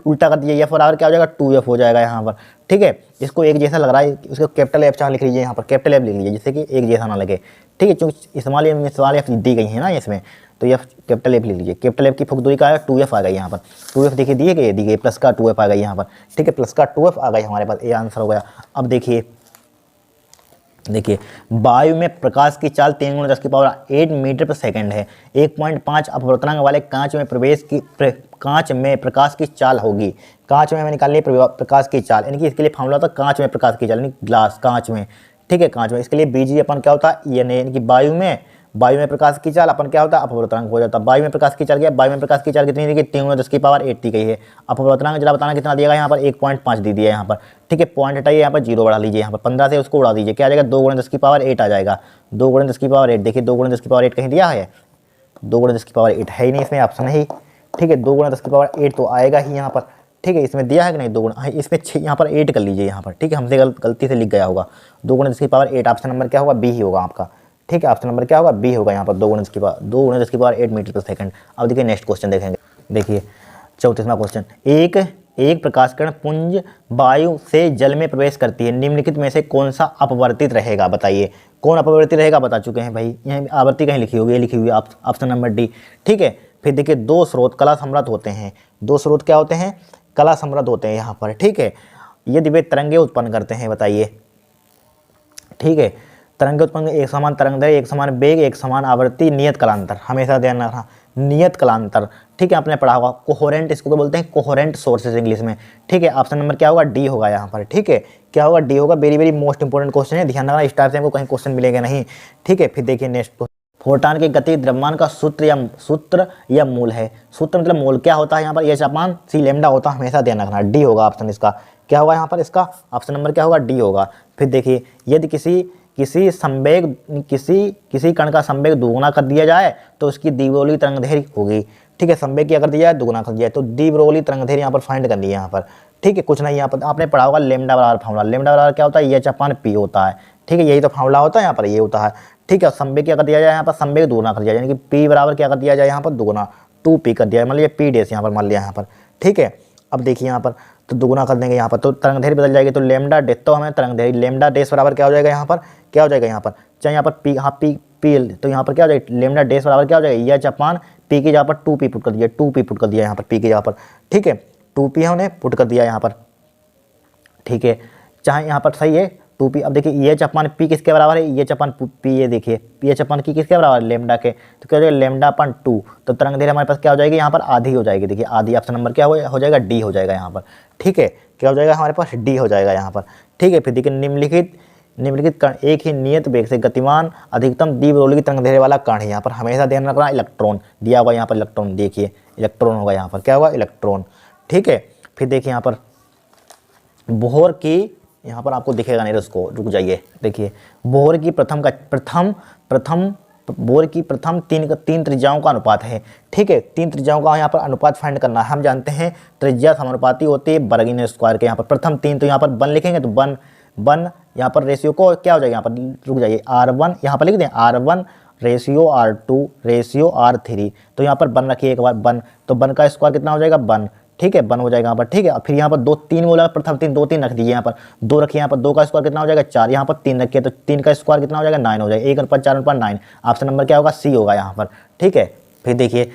उल्टा कर दीजिए, एफ बराबर क्या हो जाएगा, टू एफ हो जाएगा यहाँ पर। ठीक है, इसको एक जैसा लग रहा है, उसको कैपिटल एफ चाहे लिख लीजिए यहाँ पर, कैपिटल एफ लिख लीजिए जिससे कि एक जैसा ना लगे। ठीक है, क्योंकि स्मॉल एफ दी गई है ना इसमें, तो एफ कैपिटल एफ लिख लीजिए। कैपिटल एफ की फोक दूरी का है टू एफ आ गई यहाँ पर, टू एफ देखिए दिए गए, दी गई, प्लस का टू एफ आ गई यहाँ पर। ठीक है, प्लस का टू एफ आ गई हमारे पास, ये आंसर हो गया। अब देखिए, देखिए वायु में प्रकाश की चाल 3 × 10⁸ मीटर पर सेकंड है। 1.5 अपवर्तनांक वाले कांच में कांच में प्रकाश की चाल होगी। कांच में हमें निकालनी है प्रकाश की चाल, यानी कि इसके लिए फॉर्मूला होता है कांच में प्रकाश की चाल, यानी ग्लास कांच में। ठीक है, कांच में, इसके लिए बीजी अपन क्या होता है, यानी कि वायु में प्रकाश की चाल अपन क्या होता है, अपवर्तनांक हो जाता है। वायु में प्रकाश की चाल क्या, वायु में प्रकाश की चाल कितनी दी गई, 3 × 10⁸ दी गई है। अपवर्तनांक जरा बताना कितना दिया गया यहाँ पर, 1.5 दी दिया है यहाँ पर। ठीक है, पॉइंट हटाइए, यहाँ पर जीरो बढ़ा लीजिए, यहाँ पर 15 से उसको उड़ा दीजिए, क्या आ जाएगा, 2 × 10⁸ आ जाएगा। 2 × 10⁸, देखिए 2 × 10⁸ कहीं दिया है, 2 × 10⁸ है ही नहीं इसमें, ऑप्शन है ही। ठीक है, 2 × 10⁸ तो आएगा ही यहाँ पर। ठीक है, इसमें दिया है कि नहीं, 2 गुणा, इसमें 6 यहाँ पर 8 कर लीजिए यहाँ पर। ठीक है, हमसे गलती से लिख गया होगा, 2 × 10⁸ ऑप्शन नंबर क्या होगा, बी ही होगा आपका। ठीक है, ऑप्शन नंबर क्या होगा, बी होगा यहाँ पर, 2 × 10⁸ मीटर पर सेकंड। अब देखिए नेक्स्ट क्वेश्चन देखेंगे। देखिए 34वां क्वेश्चन, एक प्रकाशकण पुंज वायु से जल में प्रवेश करती है, निम्नलिखित में से कौन सा अपवर्तित रहेगा, बताइए कौन अपवर्तित रहेगा, बता चुके हैं भाई, यहाँ आवृत्ति कहीं लिखी होगी, ये लिखी हुई है ऑप्शन नंबर डी। ठीक है, फिर देखिए दो स्रोत कला समृद्ध होते हैं, दो स्रोत क्या होते हैं, कला समृद्ध होते हैं यहाँ पर। ठीक है, यदि वे तरंगे उत्पन्न करते हैं, बताइए। ठीक है, तरंगे उत्पन्न, एक समान तरंगदैर्घ्य, एक समान वेग, एक समान आवृत्ति, नियत कालांतर, हमेशा ध्यान रखना, नियत कालांतर। ठीक है, आपने पढ़ा होगा, कोहेरेंट इसको तो बोलते हैं, कोहेरेंट सोर्सेज इंग्लिश में। ठीक है, ऑप्शन नंबर क्या होगा, डी होगा यहाँ पर। ठीक है, क्या होगा, डी होगा। Very very most important question है, ध्यान रखना, इस टाइप से हमको कहीं क्वेश्चन मिलेगा नहीं। ठीक है, फिर देखिए नेक्स्ट, फोटॉन की गति द्रव्यमान का सूत्र या मूल है। सूत्र मतलब मूल क्या होता है यहाँ पर, H/c लैम्डा होता है, हमेशा ध्यान रखना, डी होगा ऑप्शन इसका। क्या होगा यहाँ पर, इसका ऑप्शन नंबर क्या होगा, डी होगा। फिर देखिए, यदि किसी कण का संवेग दोगुना कर दिया जाए तो उसकी द्विब्रोली तरंगदैर्घ्य होगी। ठीक है, संवेग क्या कर दिया है, दोगुना कर दिया है, तो द्विब्रोली तरंगदैर्घ्य यहाँ पर फाइंड करनी है यहाँ पर। ठीक है, कुछ नहीं, यहाँ पर आपने पढ़ा होगा लैम्डा बराबर फार्मूला, लैम्डा बराबर क्या होता है, H/p होता है। ठीक है, यही तो फार्मूला होता है यहाँ पर, ये होता है। ठीक है, संवेग क्या कर दिया जाए यहाँ पर, संवेग दोगुना कर दिया जाए, यानी कि p बराबर क्या कर दिया जाए यहाँ पर, दोगुना, 2p कर दिया, मान लीजिए p डैश यहाँ पर मान लिया यहाँ पर। ठीक है, अब देखिए यहाँ पर तो दोगुना कर देंगे यहाँ पर, तो तरंगदैर्घ्य बदल जाएगी, तो लैम्डा डैश, तो हमें तरंगदैर्घ्य लैम्डा डैश बराबर क्या हो जाएगा यहाँ पर, क्या हो जाएगा यहाँ पर, चाहे यहाँ पर p, हाँ p तो यहाँ पर क्या हो जाएगा, लैम्डा डैश बराबर क्या हो जाएगा, H/p की जहाँ पर 2p पुट कर दिया, 2p पुट कर दिया यहाँ पर p की जहाँ पर। ठीक है, 2p हमने पुट कर दिया यहाँ पर। ठीक है, चाहे यहाँ पर सही है 2p। अब देखिए H/p किसके बराबर है, H/p, ये देखिए H/p किसके बराबर है, लैम्डा के, तो क्या हो जाएगा, λ/2, तो तरंगदैर्घ्य हमारे पास क्या हो जाएगी यहाँ पर, आधी हो जाएगी। देखिए आधी, ऑप्शन नंबर क्या हो जाएगा, डी हो जाएगा यहाँ पर। ठीक है, क्या हो जाएगा हमारे पास, डी हो जाएगा यहाँ पर। ठीक है, फिर देखिए निम्नलिखित कण एक ही नियत वेग से गतिमान अधिकतम द्विब्रोली तरंगदैर्घ्य वाला कण है। यहाँ पर हमेशा ध्यान रखना, इलेक्ट्रॉन दिया होगा यहाँ पर, इलेक्ट्रॉन, देखिए इलेक्ट्रॉन होगा यहाँ पर, क्या होगा, इलेक्ट्रॉन। ठीक है, फिर देखिए यहाँ पर बोहर की, यहाँ पर आपको दिखेगा नहीं, उसको रुक जाइए। देखिए बोहर की प्रथम तीन त्रिज्याओं का अनुपात है। ठीक है, 3 त्रिज्याओं का यहाँ पर अनुपात फाइंड करना है। हम जानते हैं त्रिज्या समानुपाती होती है बर्गिन स्क्वायर के। यहाँ पर प्रथम 3, तो यहाँ पर 1 लिखेंगे, तो 1 यहाँ पर रेशियो को क्या हो जाएगा, यहाँ पर रुक जाइए, R1 यहाँ पर लिख दें, R1 ratio R2 ratio R3, तो यहाँ पर 1 रखिए एक बार, 1, तो 1 का स्क्वायर कितना हो जाएगा, 1। ठीक है, 1 हो जाएगा यहाँ पर, ठीक है। फिर यहाँ पर 2 3 बोला, प्रथम 3 2 3 रख दीजिए यहाँ पर, 2 रखिए यहाँ पर, 2 का स्क्वायर कितना हो जाएगा 4, यहाँ पर 3 रखिए तो 3 का स्क्वायर कितना हो जाएगा 9 हो जाएगा, 1 अनुपात 4 अनुपात 9। ऑप्शन नंबर क्या होगा, सी होगा यहाँ पर, ठीक है। फिर देखिए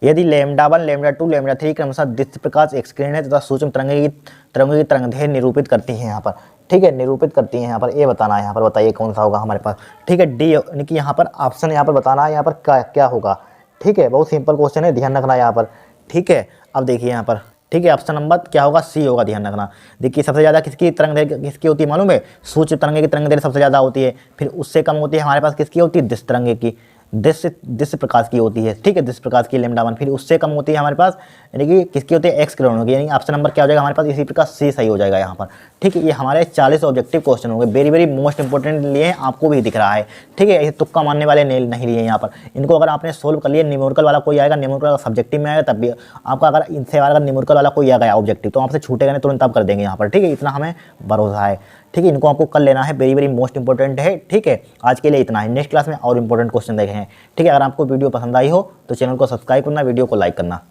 यदि λ1 λ2 λ3 क्रमशः दृश्य प्रकाश एक्सकिरण है तथा सूक्ष्म तरंगें की तरंगदैर्घ्य निरूपित करती हैं यहाँ पर, ठीक है, निरूपित करती हैं यहाँ पर, ये बताना है यहाँ पर, बताइए कौन सा होगा हमारे पास, ठीक है। डी यानी कि यहाँ पर ऑप्शन यहाँ पर बताना है यहाँ पर क्या होगा, ठीक है। बहुत सिंपल क्वेश्चन है, ध्यान रखना यहाँ पर, ठीक है। अब देखिए यहाँ पर, ठीक है, ऑप्शन नंबर क्या होगा, सी होगा, ध्यान रखना। देखिए सबसे ज़्यादा किसकी तरंगदैर्घ्य किसकी होती है मालूम है, सूक्ष्म तरंगे की तरंगदैर्घ्य सबसे ज़्यादा होती है, फिर उससे कम होती है हमारे पास किसकी होती है, दृश्य तरंगे की, दृश्य प्रकाश की होती है, ठीक है, दृश्य प्रकाश की λ1, फिर उससे कम होती है हमारे पास यानी कि किसकी होती है, एक्स किरणों की, यानी ऑप्शन नंबर क्या हो जाएगा हमारे पास, इसी प्रकार सी सही हो जाएगा यहाँ पर, ठीक है। ये हमारे 40 ऑब्जेक्टिव क्वेश्चन होंगे, वेरी वेरी मोस्ट इंपॉर्टेंट लिए हैं, आपको भी दिख रहा है, ठीक है। ऐसे तुक्का मारने वाले नहीं लिए यहाँ पर, इनको अगर आपने सोल्व कर लिया, न्यूमेरिकल वाला कोई आएगा, न्यूमेरिकल सब्जेक्टिव में आएगा तब भी आपका, अगर इनसे अगर न्यूमेरिकल वाला कोई आ गया ऑब्जेक्टिव तो आपसे छूटेगा नहीं, तुरंत आप कर देंगे यहाँ पर, ठीक है, इतना हमें भरोसा है, ठीक है। इनको आपको कर लेना है, वेरी वेरी मोस्ट इंपॉर्टेंट है, ठीक है। आज के लिए इतना है, नेक्स्ट क्लास में और इंपॉर्टेंट क्वेश्चन देखें, ठीक है। अगर आपको वीडियो पसंद आई हो तो चैनल को सब्सक्राइब करना, वीडियो को लाइक करना।